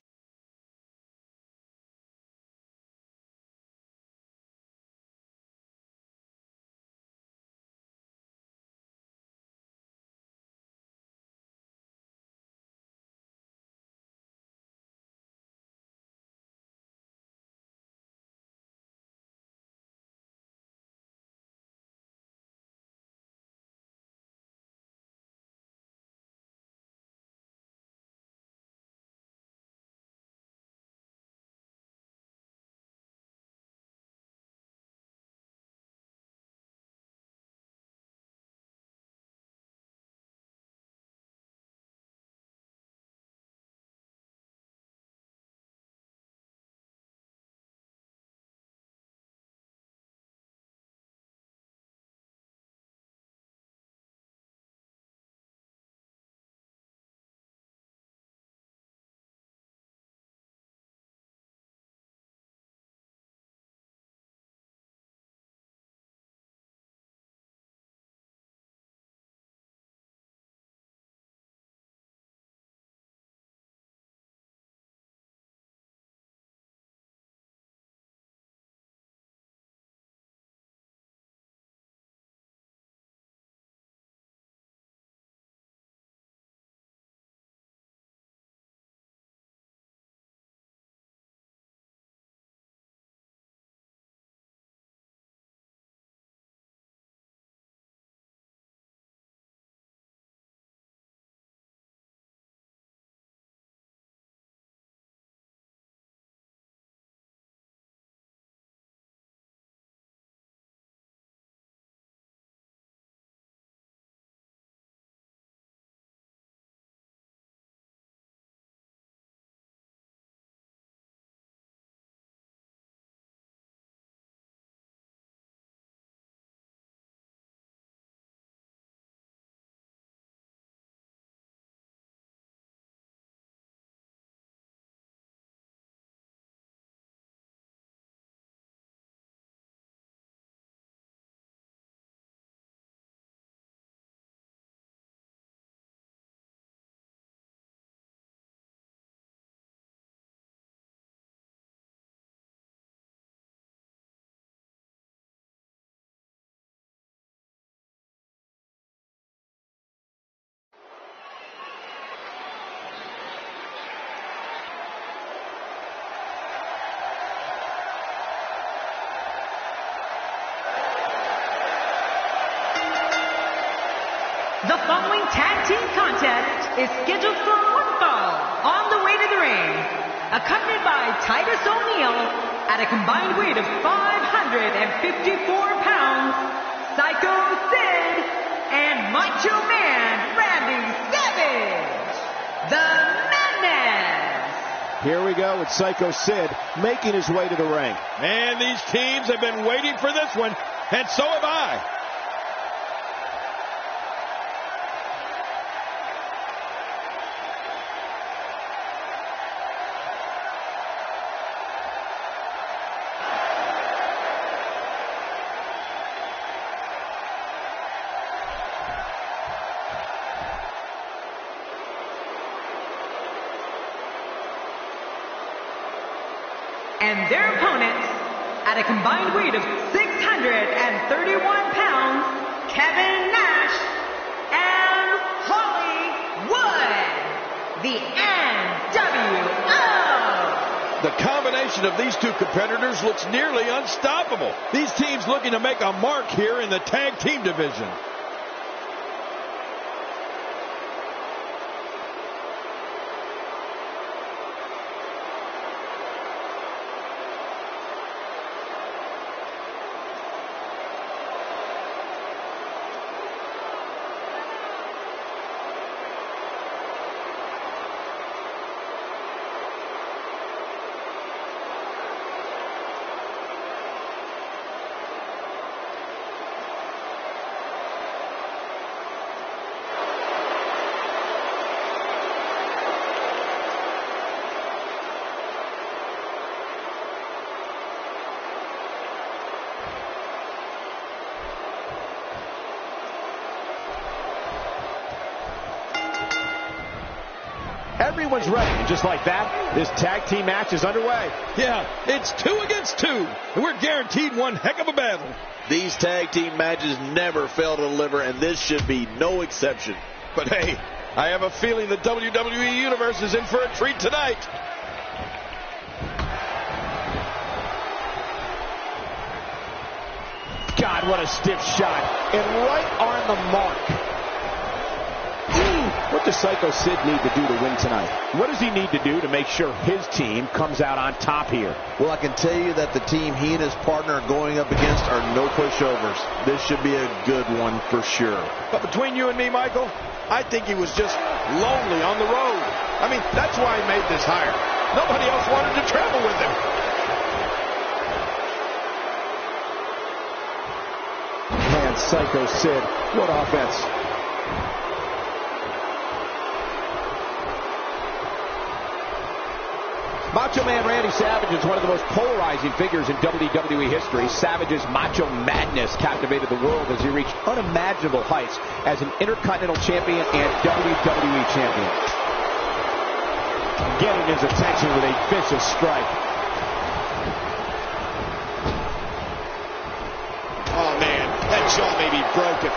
following tag team contest is scheduled for one fall on the way to the ring. Accompanied by Titus O'Neil at a combined weight of 554 pounds, Psycho Sid and Macho Man Randy Savage, the Madness. Here we go with Psycho Sid making his way to the ring. And these teams have been waiting for this one, and so have I. And their opponents, at a combined weight of 631 pounds, Kevin Nash and Hollywood, the NWO. The combination of these two competitors looks nearly unstoppable. These teams looking to make a mark here in the tag team division. Everyone's ready, and just like that, this tag team match is underway. Yeah, it's 2 against 2, and we're guaranteed one heck of a battle. These tag team matches never fail to deliver, and this should be no exception. But hey, I have a feeling the WWE Universe is in for a treat tonight. God, what a stiff shot, and right on the mark. What does Psycho Sid need to do to win tonight? What does he need to do to make sure his team comes out on top here? Well, I can tell you that the team he and his partner are going up against are no pushovers. This should be a good one for sure. But between you and me, Michael, I think he was just lonely on the road. I mean, that's why he made this hire. Nobody else wanted to travel with him. Man, Psycho Sid, what offense. Macho Man Randy Savage is one of the most polarizing figures in WWE history. Savage's macho madness captivated the world as he reached unimaginable heights as an Intercontinental Champion and WWE Champion. Getting his attention with a vicious strike. Oh, man, that jaw may be broken.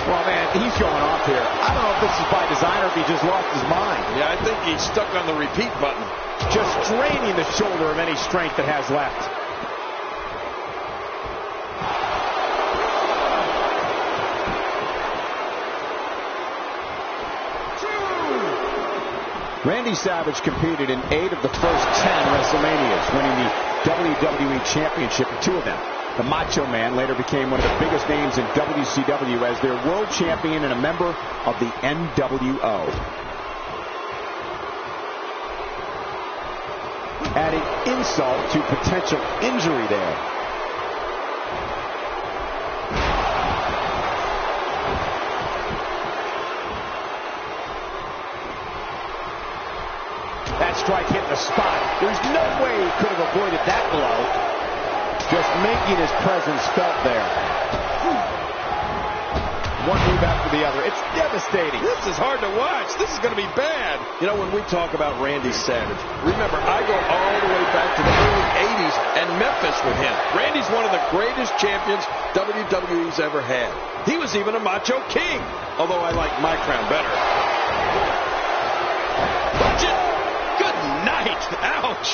Well, man, he's going off here. I don't know if this is by design or if he just lost his mind. Yeah, I think he's stuck on the repeat button. Just draining the shoulder of any strength that has left. Randy Savage competed in 8 of the first 10 WrestleManias, winning the WWE Championship in 2 of them. The Macho Man later became one of the biggest names in WCW as their world champion and a member of the NWO. Adding insult to potential injury there. That strike hit the spot. There's no way he could have avoided that blow. Just making his presence felt there. One move after the other. It's devastating. This is hard to watch. This is going to be bad. You know, when we talk about Randy Savage, remember, I go all the way back to the early 80s and Memphis with him. Randy's one of the greatest champions WWE's ever had. He was even a Macho King, although I like my crown better. Watch it. Good night. Ouch.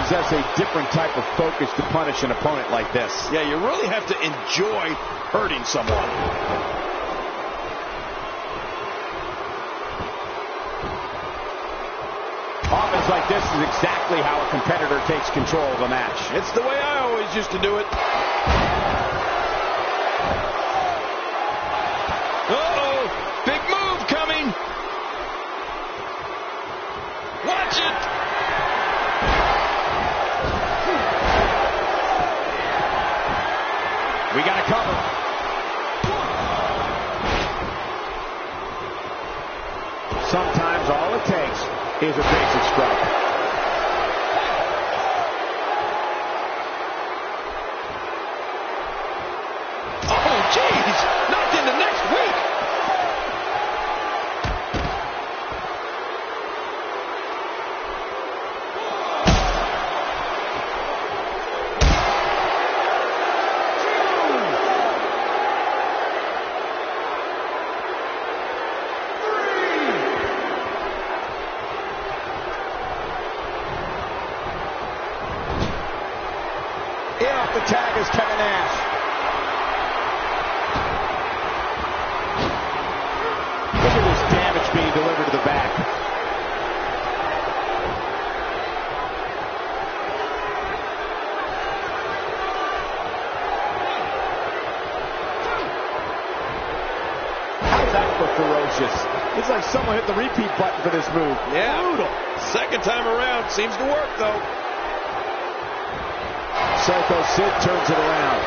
possess a different type of focus to punish an opponent like this. Yeah, you really have to enjoy hurting someone. Offense like this is exactly how a competitor takes control of a match. It's the way I always used to do it. Uh-oh, big move coming. Watch it. We got to cover. Sometimes all it takes is a basic strike. Oh, jeez. Knocked into next week. In off the tag is Kevin Nash. Look at this damage being delivered to the back. How's that for ferocious? It's like someone hit the repeat button for this move. Yeah. Brutal. Second time around seems to work, though. Psycho Sid turns it around.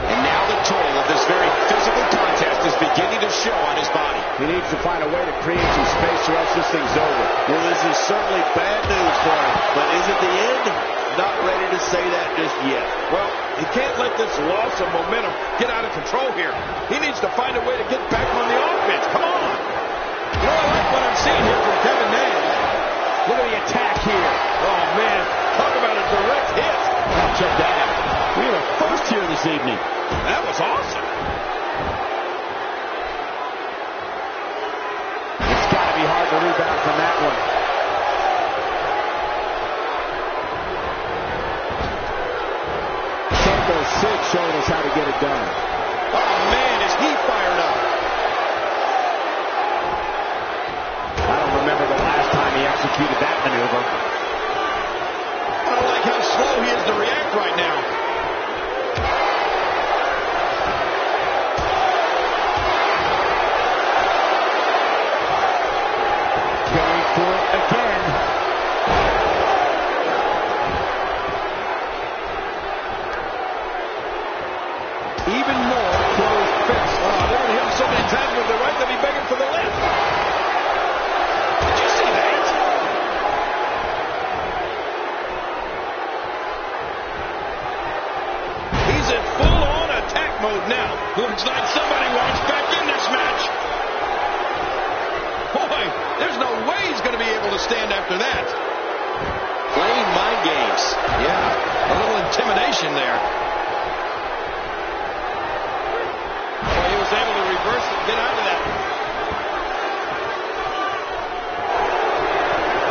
And now the toll of this very physical contest is beginning to show on his body. He needs to find a way to create some space or else this thing's over. Well, this is certainly bad news for him, but is it the end? Not ready to say that just yet. Well, he can't let this loss of momentum get out of control here. He needs to find a way to get back on the offense. Come on. You know, I like what I'm seeing here from Kevin Nash. Look at the attack here. Oh, man. Talk about a direct hit. Oh, check that out. We have a first here this evening. That was awesome. It's got to be hard to rebound from that one. Psycho Sid showing us how to get it done. Oh, man, is he fired up. I don't remember the last time he executed that maneuver. I don't like how slow he is to react right now. Going for it again. Even more closed fists. Oh, they're going to hit him so many times with the right, they'll be begging for the left. Did you see that? He's in full-on attack mode now. Looks like somebody wants back in this match. Boy, there's no way he's going to be able to stand after that. Playing mind games. Yeah, a little intimidation there. Boy, he was able to reverse it and get out of that.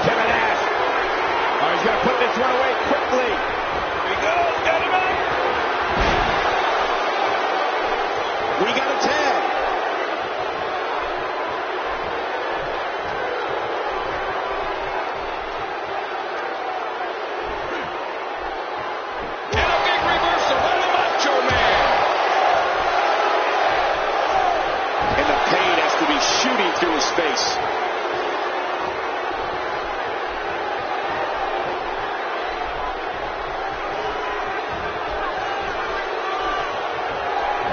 Kevin Nash. Oh, he's going to put this one away quickly. Here he goes, got him out. We got a tag. And a big reversal by the Macho Man. And the pain has to be shooting through his face.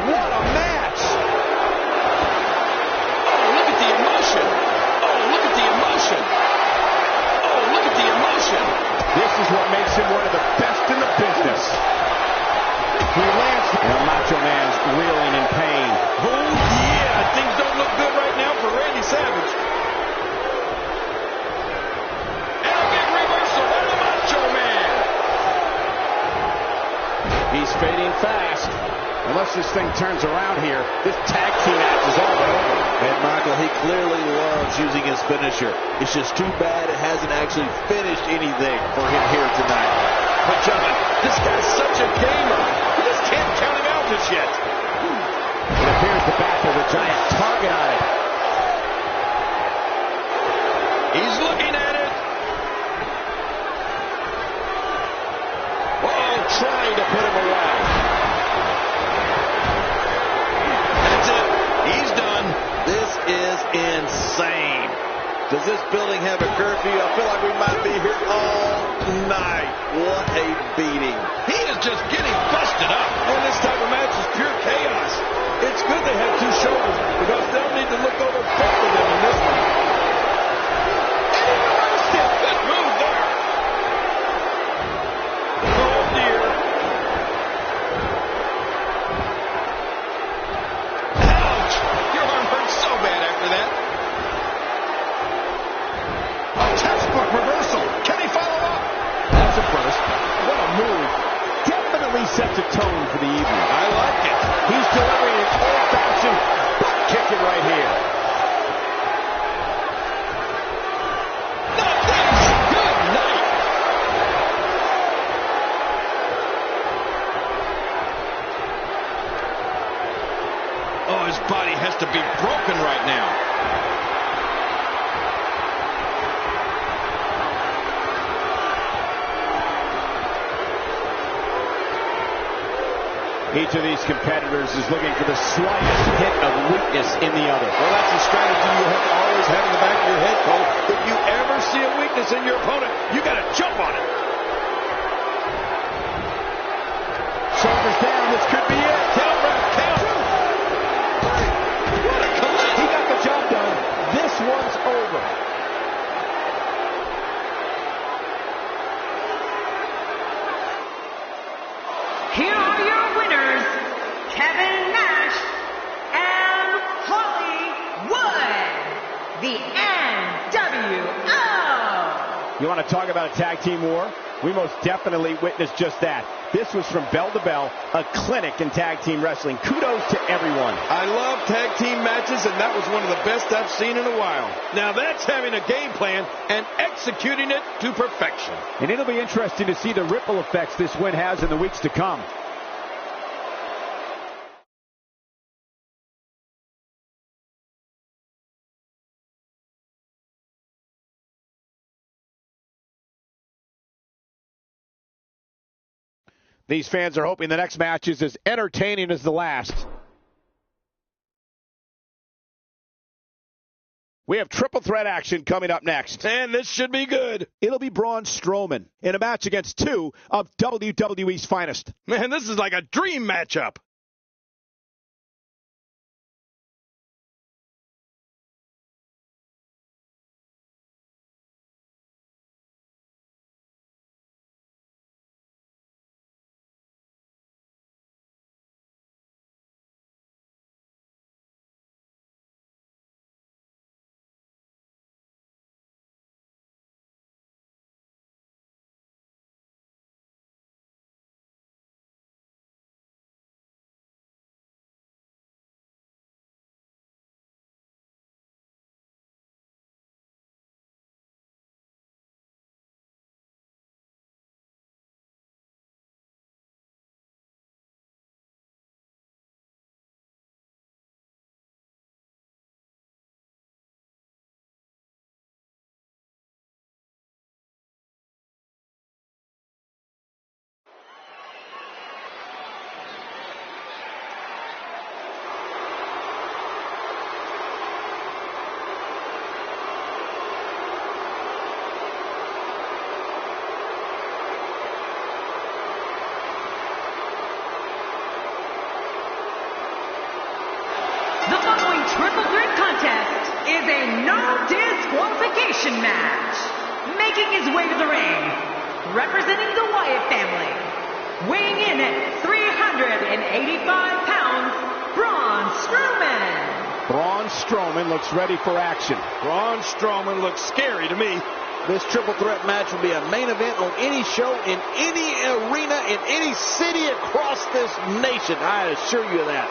What a match. Oh, look at the emotion. Oh, look at the emotion. Oh, look at the emotion. This is what makes him one of the best in the business. He lands, and the Macho Man's reeling in pain. Oh, yeah. Things don't look good right now for Randy Savage. And a big reversal by the Macho Man. He's fading fast. Unless this thing turns around here, this tag team match is all over. And Michael, he clearly loves using his finisher. It's just too bad it hasn't actually finished anything for him here tonight. But John, this guy's such a gamer. You just can't count him out just yet. It appears the back has a giant target on it. He's looking at it. Oh, trying to put him away. That's it. He's done. This is insane. Does this building have a curfew? I feel like we might be here all night. What a beating. He is just getting busted up. And this type of match is pure chaos. It's good they have two shoulders because they'll need to look over both of them in this one. And he reversed it. Good move there. Oh, dear. Ouch. Your arm hurts so bad after that. A textbook reversal. Can he follow up? That's a first. What a move. Definitely sets a tone for the evening. I like it. He's delivering an old-fashioned butt kicking right here. Good night. Oh, his body has to be broken right now. Each of these competitors is looking for the slightest hint of weakness in the other. Well, that's a strategy you have to always have in the back of your head, Cole. If you ever see a weakness in your opponent, you got to jump on it. Shoulders down. This could be it. Count, Ref, count. What a collapse. He got the job done. This one's over. Here are your winners, Kevin Nash and Hollywood, the NWO. You want to talk about a tag team war? We most definitely witnessed just that. This was from bell to bell, a clinic in tag team wrestling. Kudos to everyone. I love tag team matches, and that was one of the best I've seen in a while. Now that's having a game plan and executing it to perfection. And it'll be interesting to see the ripple effects this win has in the weeks to come. These fans are hoping the next match is as entertaining as the last. We have triple threat action coming up next. And this should be good. It'll be Braun Strowman in a match against two of WWE's finest. Man, this is like a dream matchup. The following triple threat contest is a no disqualification match. Making his way to the ring, representing the Wyatt family, weighing in at 385 pounds, Braun Strowman. Braun Strowman looks ready for action. Braun Strowman looks scary to me. This triple threat match will be a main event on any show, in any arena, in any city across this nation. I assure you of that.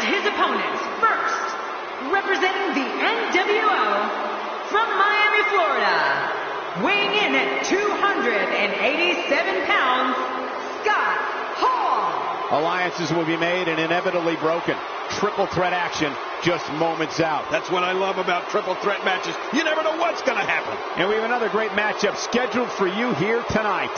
His opponent, first, representing the NWO from Miami, Florida, weighing in at 287 pounds, Scott Hall. Alliances will be made and inevitably broken. Triple threat action just moments out. That's what I love about triple threat matches. You never know what's going to happen. And we have another great matchup scheduled for you here tonight.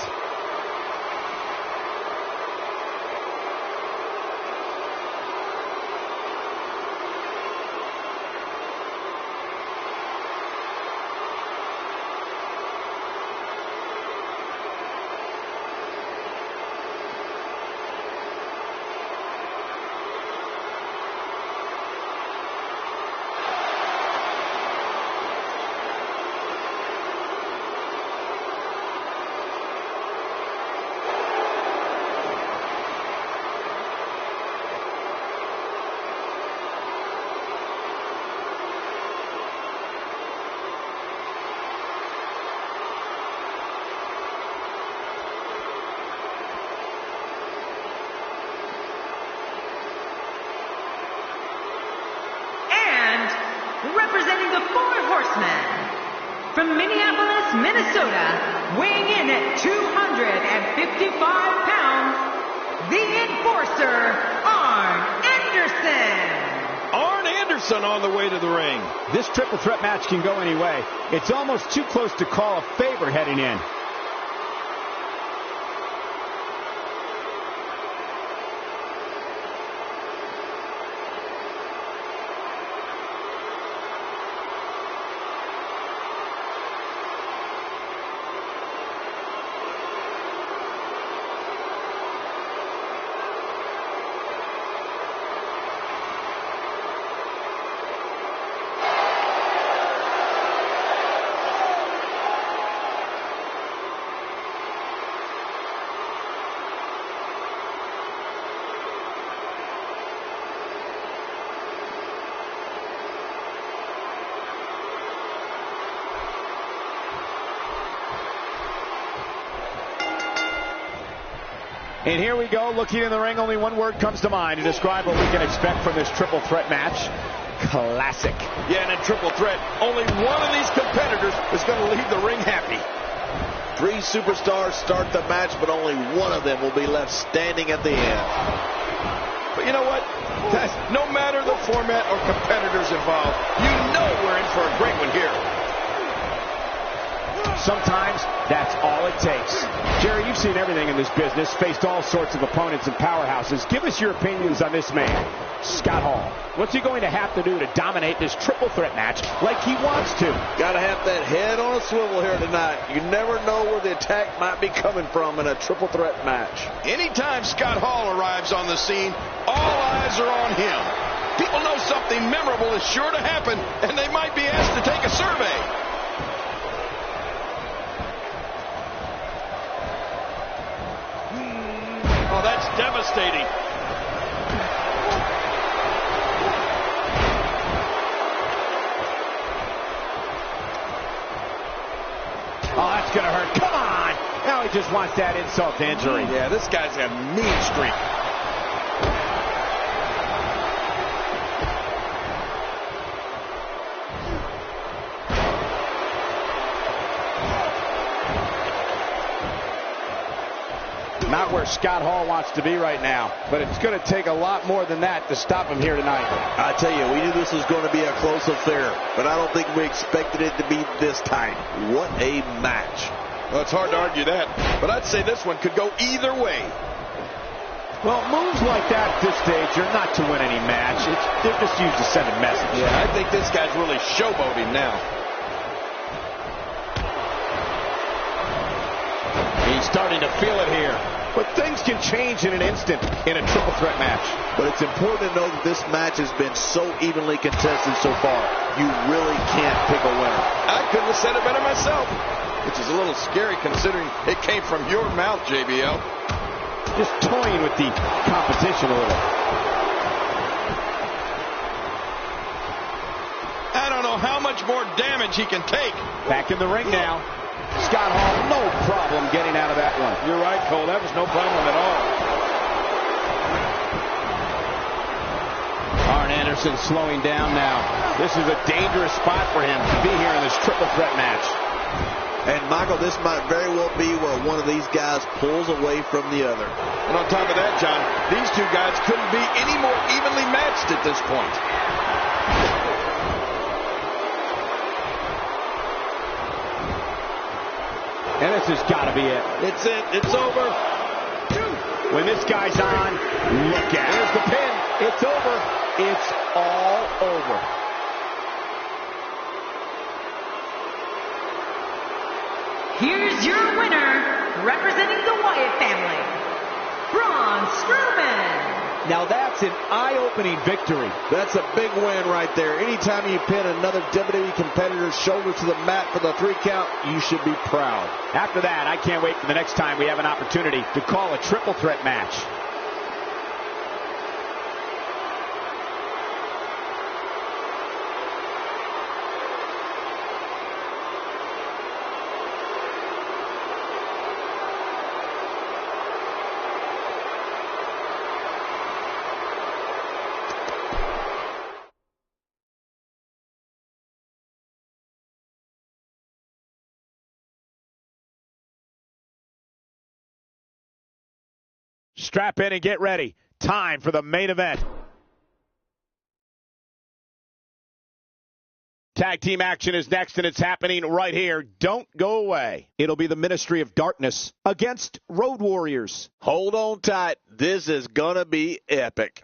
Representing the Four Horsemen, from Minneapolis, Minnesota, weighing in at 255 pounds, the Enforcer, Arn Anderson. Arn Anderson on the way to the ring. This triple threat match can go any way. It's almost too close to call a favorite heading in. And here we go, looking in the ring, only one word comes to mind to describe what we can expect from this triple threat match. Classic. Yeah, and in triple threat, only one of these competitors is going to leave the ring happy. 3 superstars start the match, but only one of them will be left standing at the end. But you know what? No matter the format or competitors involved, you know we're in for a great one here. Sometimes that's all it takes. Jerry, you've seen everything in this business, faced all sorts of opponents and powerhouses. Give us your opinions on this man, Scott Hall. What's he going to have to do to dominate this triple threat match like he wants to? Got to have that head on a swivel here tonight. You never know where the attack might be coming from in a triple threat match. Anytime Scott Hall arrives on the scene, all eyes are on him. People know something memorable is sure to happen, and they might be asked to take a survey. Oh, that's devastating. Oh, that's going to hurt. Come on. Now he just wants that insult to injury. Yeah, this guy's a mean streak. Not where Scott Hall wants to be right now, but it's going to take a lot more than that to stop him here tonight. I tell you, we knew this was going to be a close affair, but I don't think we expected it to be this tight. What a match. Well, it's hard to argue that, but I'd say this one could go either way. Well, moves like that at this stage are not to win any match. They're just used to send a message. Yeah, I think this guy's really showboating now. He's starting to feel it here. But things can change in an instant in a triple threat match. But it's important to know that this match has been so evenly contested so far. You really can't pick a winner. I couldn't have said it better myself, which is a little scary considering it came from your mouth, JBL. Just toying with the competition a little. I don't know how much more damage he can take. Back in the ring now. Scott Hall, no problem getting out of that one. You're right, Cole. That was no problem at all. Arn Anderson slowing down now. This is a dangerous spot for him to be here in this triple threat match. And, Michael, this might very well be where one of these guys pulls away from the other. And on top of that, John, these two guys couldn't be any more evenly matched at this point. And this has got to be it. It's it. It's over. When this guy's on, look at it. There's the pin. It's over. It's all over. Here's your winner, representing the Wyatt family, Braun Strowman. Now that's an eye-opening victory. That's a big win right there. Anytime you pin another WWE competitor's shoulder to the mat for the 3 count, you should be proud. After that, I can't wait for the next time we have an opportunity to call a triple threat match. Strap in and get ready. Time for the main event. Tag team action is next, and it's happening right here. Don't go away. It'll be the Ministry of Darkness against Road Warriors. Hold on tight. This is going to be epic.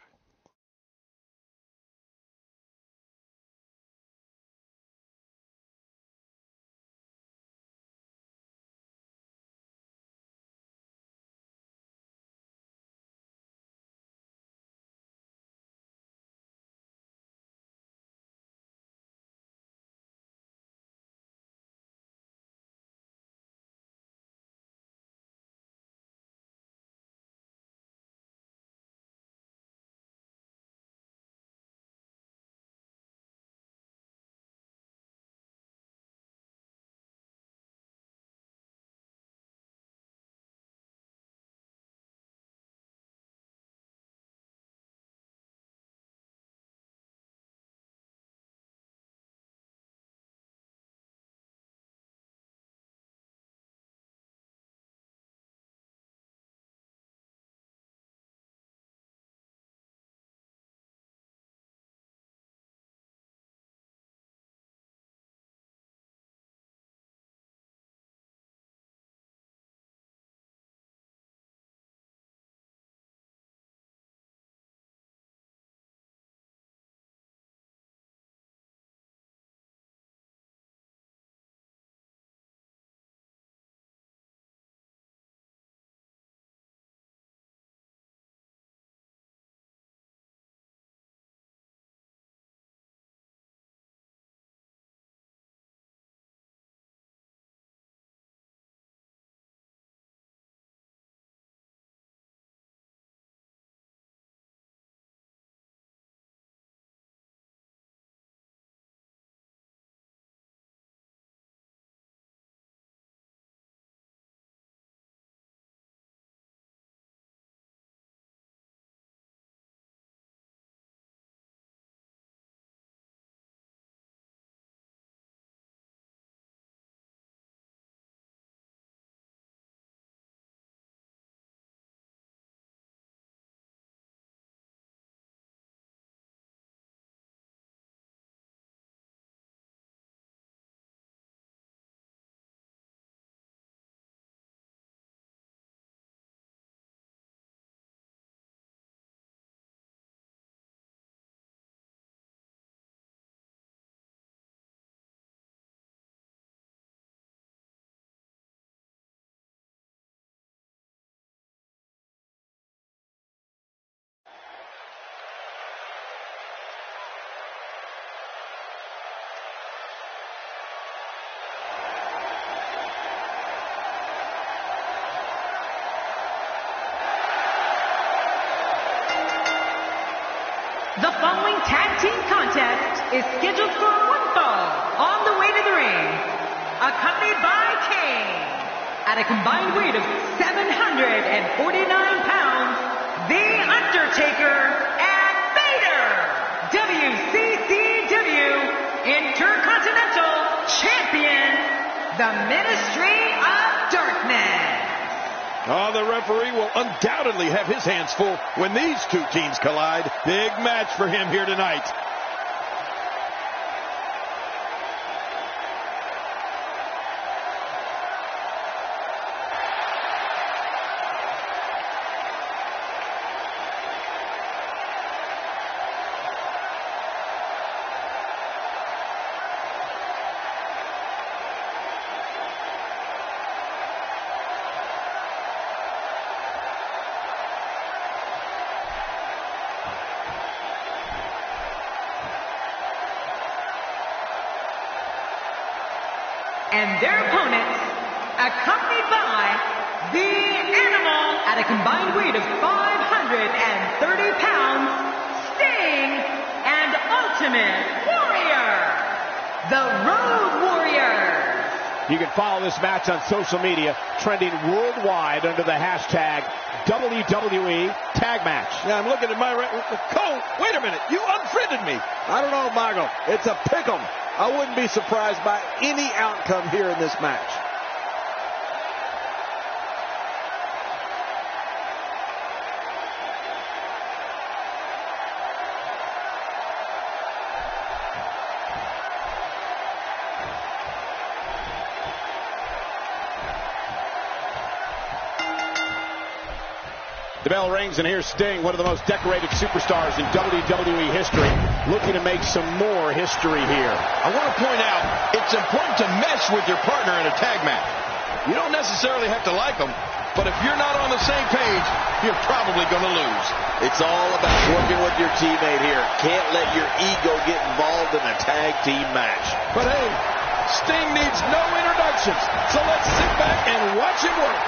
contest is scheduled for one fall. On the way to the ring, accompanied by Kane, at a combined weight of 749 pounds, The Undertaker and Vader, WCW Intercontinental Champion, the Ministry of Darkness. Oh, the referee will undoubtedly have his hands full when these two teams collide. Big match for him here tonight. And their opponents, accompanied by the Animal, at a combined weight of 530 pounds, Sting, and Ultimate Warrior, the Road Warriors. You can follow this match on social media, trending worldwide under the hashtag WWE Tag Match. Yeah, I'm looking at my... Cole, wait a minute. You unfriended me. I don't know, Michael. It's a pick'em. I wouldn't be surprised by any outcome here in this match. The bell rings, and here's Sting, one of the most decorated superstars in WWE history, looking to make some more history here. I want to point out, it's important to mesh with your partner in a tag match. You don't necessarily have to like them, but if you're not on the same page, you're probably going to lose. It's all about working with your teammate here. Can't let your ego get involved in a tag team match. But hey, Sting needs no introductions, so let's sit back and watch him work.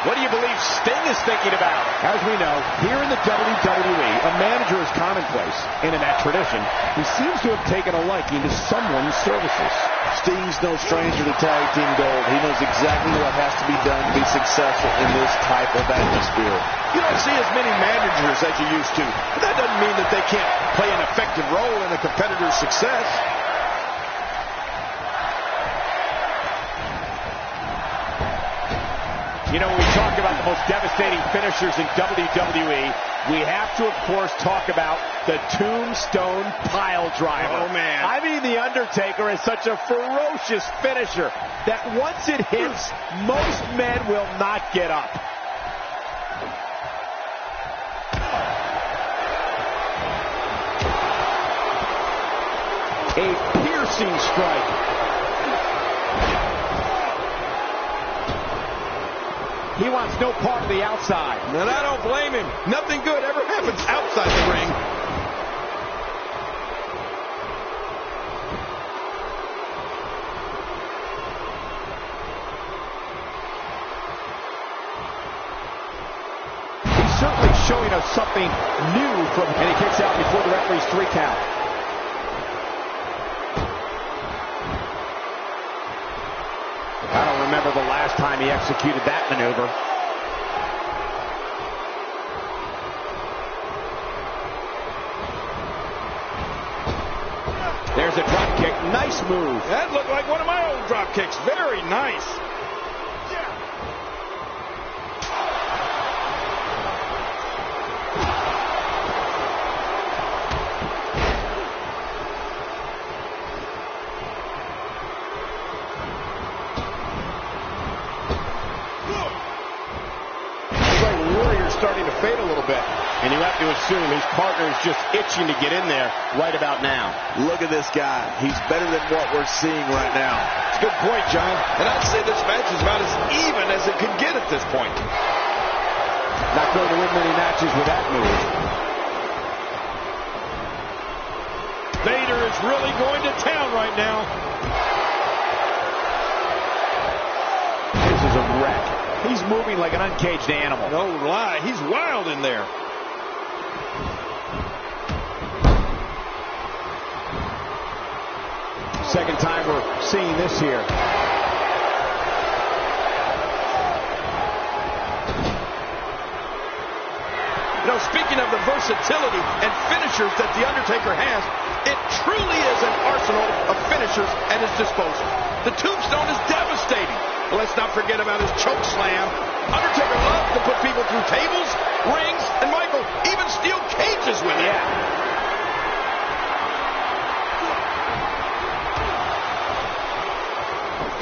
What do you believe Sting is thinking about? As we know, here in the WWE, a manager is commonplace. And in that tradition, he seems to have taken a liking to someone's services. Sting's no stranger to tag team gold. He knows exactly what has to be done to be successful in this type of atmosphere. You don't see as many managers as you used to. But that doesn't mean that they can't play an effective role in a competitor's success. You know, when we talk about the most devastating finishers in WWE, we have to, of course, talk about the Tombstone Pile Driver. Oh, man. I mean, The Undertaker is such a ferocious finisher that once it hits, most men will not get up. A piercing strike. He wants no part of the outside. And I don't blame him. Nothing good ever happens outside the ring. He's certainly showing us something new and he kicks out before the referee's 3 count. I don't remember the last time he executed that maneuver. There's a drop kick. Nice move. That looked like one of my old drop kicks. Very nice. Starting to fade a little bit, and you have to assume his partner is just itching to get in there right about now. Look at this guy. He's better than what we're seeing right now. It's a good point, John. And I'd say this match is about as even as it could get at this point. Not going to win many matches with that move. Vader is really going to town right now. This is a wreck. He's moving like an uncaged animal. No lie. He's wild in there. Second time we're seeing this here. You know, speaking of the versatility and finishers that The Undertaker has, it truly is an arsenal of finishers at his disposal. The tombstone is devastating. But let's not forget about his choke slam. Undertaker loves to put people through tables, rings, and Michael, even steel cages with it.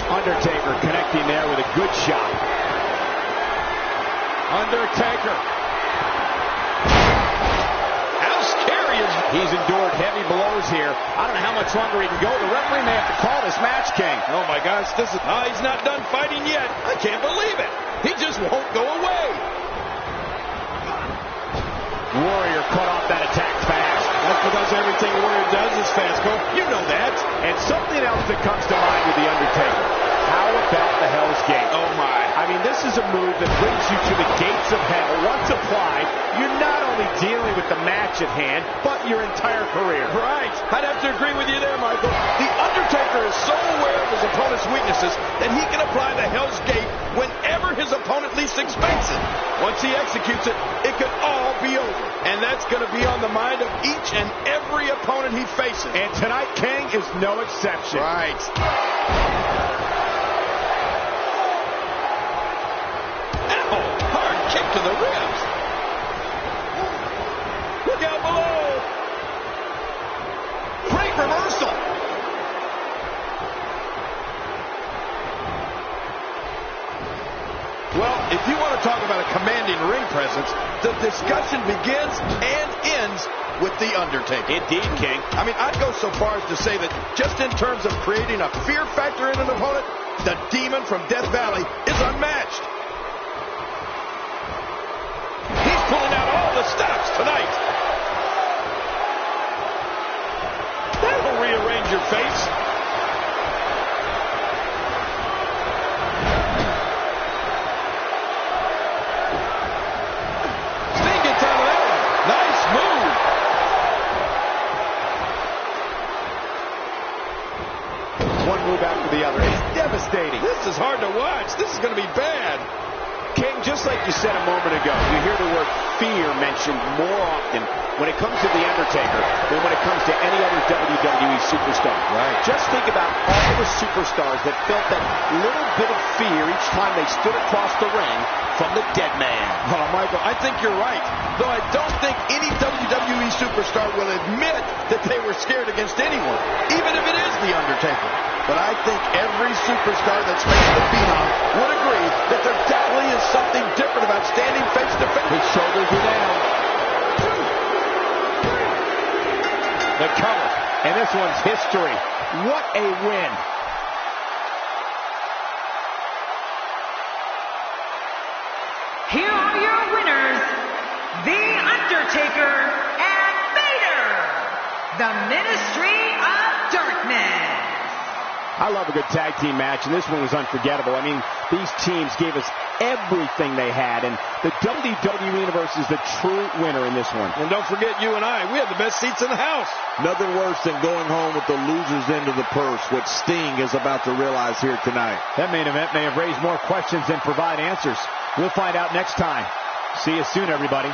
Undertaker connecting there with a good shot. Undertaker. How scary is he? He's endured heavy blows here. I don't know how much longer he can go. The referee may have to call this match, King. Oh my gosh, he's not done fighting yet. I can't believe it. He just won't go away. Warrior cut off that attack fast. That's because everything Warrior does is fast, Cole. You know that. And something else that comes to mind with The Undertaker. How about the Hell's Gate? Oh my. I mean, this is a move that brings you to the gates of hell. Once applied, you're not only dealing with the match at hand, but your entire career. Right. I'd have to agree with you there, Michael. The Undertaker is so aware of his opponent's weaknesses that he can apply the Hell's Gate whenever his opponent least expects it. Once he executes it, it could all be over. And that's going to be on the mind of each and every opponent he faces. And tonight, King is no exception. Right. Ow! Hard kick to the ribs. Look out below. Great reversal. Well, if you want to talk about a commanding ring presence, the discussion begins and ends with The Undertaker. Indeed, King. I mean, I'd go so far as to say that just in terms of creating a fear factor in an opponent, the Demon from Death Valley is unmatched. He's pulling out all the stops tonight. That'll rearrange your face. Sting gets out of that one. Nice move. One move after the other. It's devastating. This is hard to watch. This is going to be bad. King, just like you said a moment ago, you hear the word fear mentioned more often when it comes to The Undertaker than when it comes to any other WWE superstar. Right. Just think about all the superstars that felt that little bit of fear each time they stood across the ring from the dead man. Oh, Michael, I think you're right. Though I don't think any WWE superstar will admit that they were scared against anyone, even if it is The Undertaker. But I think every superstar that's faced the Phenom would agree that there definitely is something different about standing face to face. His shoulders are down. The cover. And this one's history. What a win. Here are your winners, The Undertaker and Vader, the Ministry of Darkness. I love a good tag team match, and this one was unforgettable. I mean, these teams gave us everything they had, and the WWE Universe is the true winner in this one. And don't forget you and I, we had the best seats in the house. Nothing worse than going home with the loser's end of the purse, what Sting is about to realize here tonight. That main event may have raised more questions than provide answers. We'll find out next time. See you soon, everybody.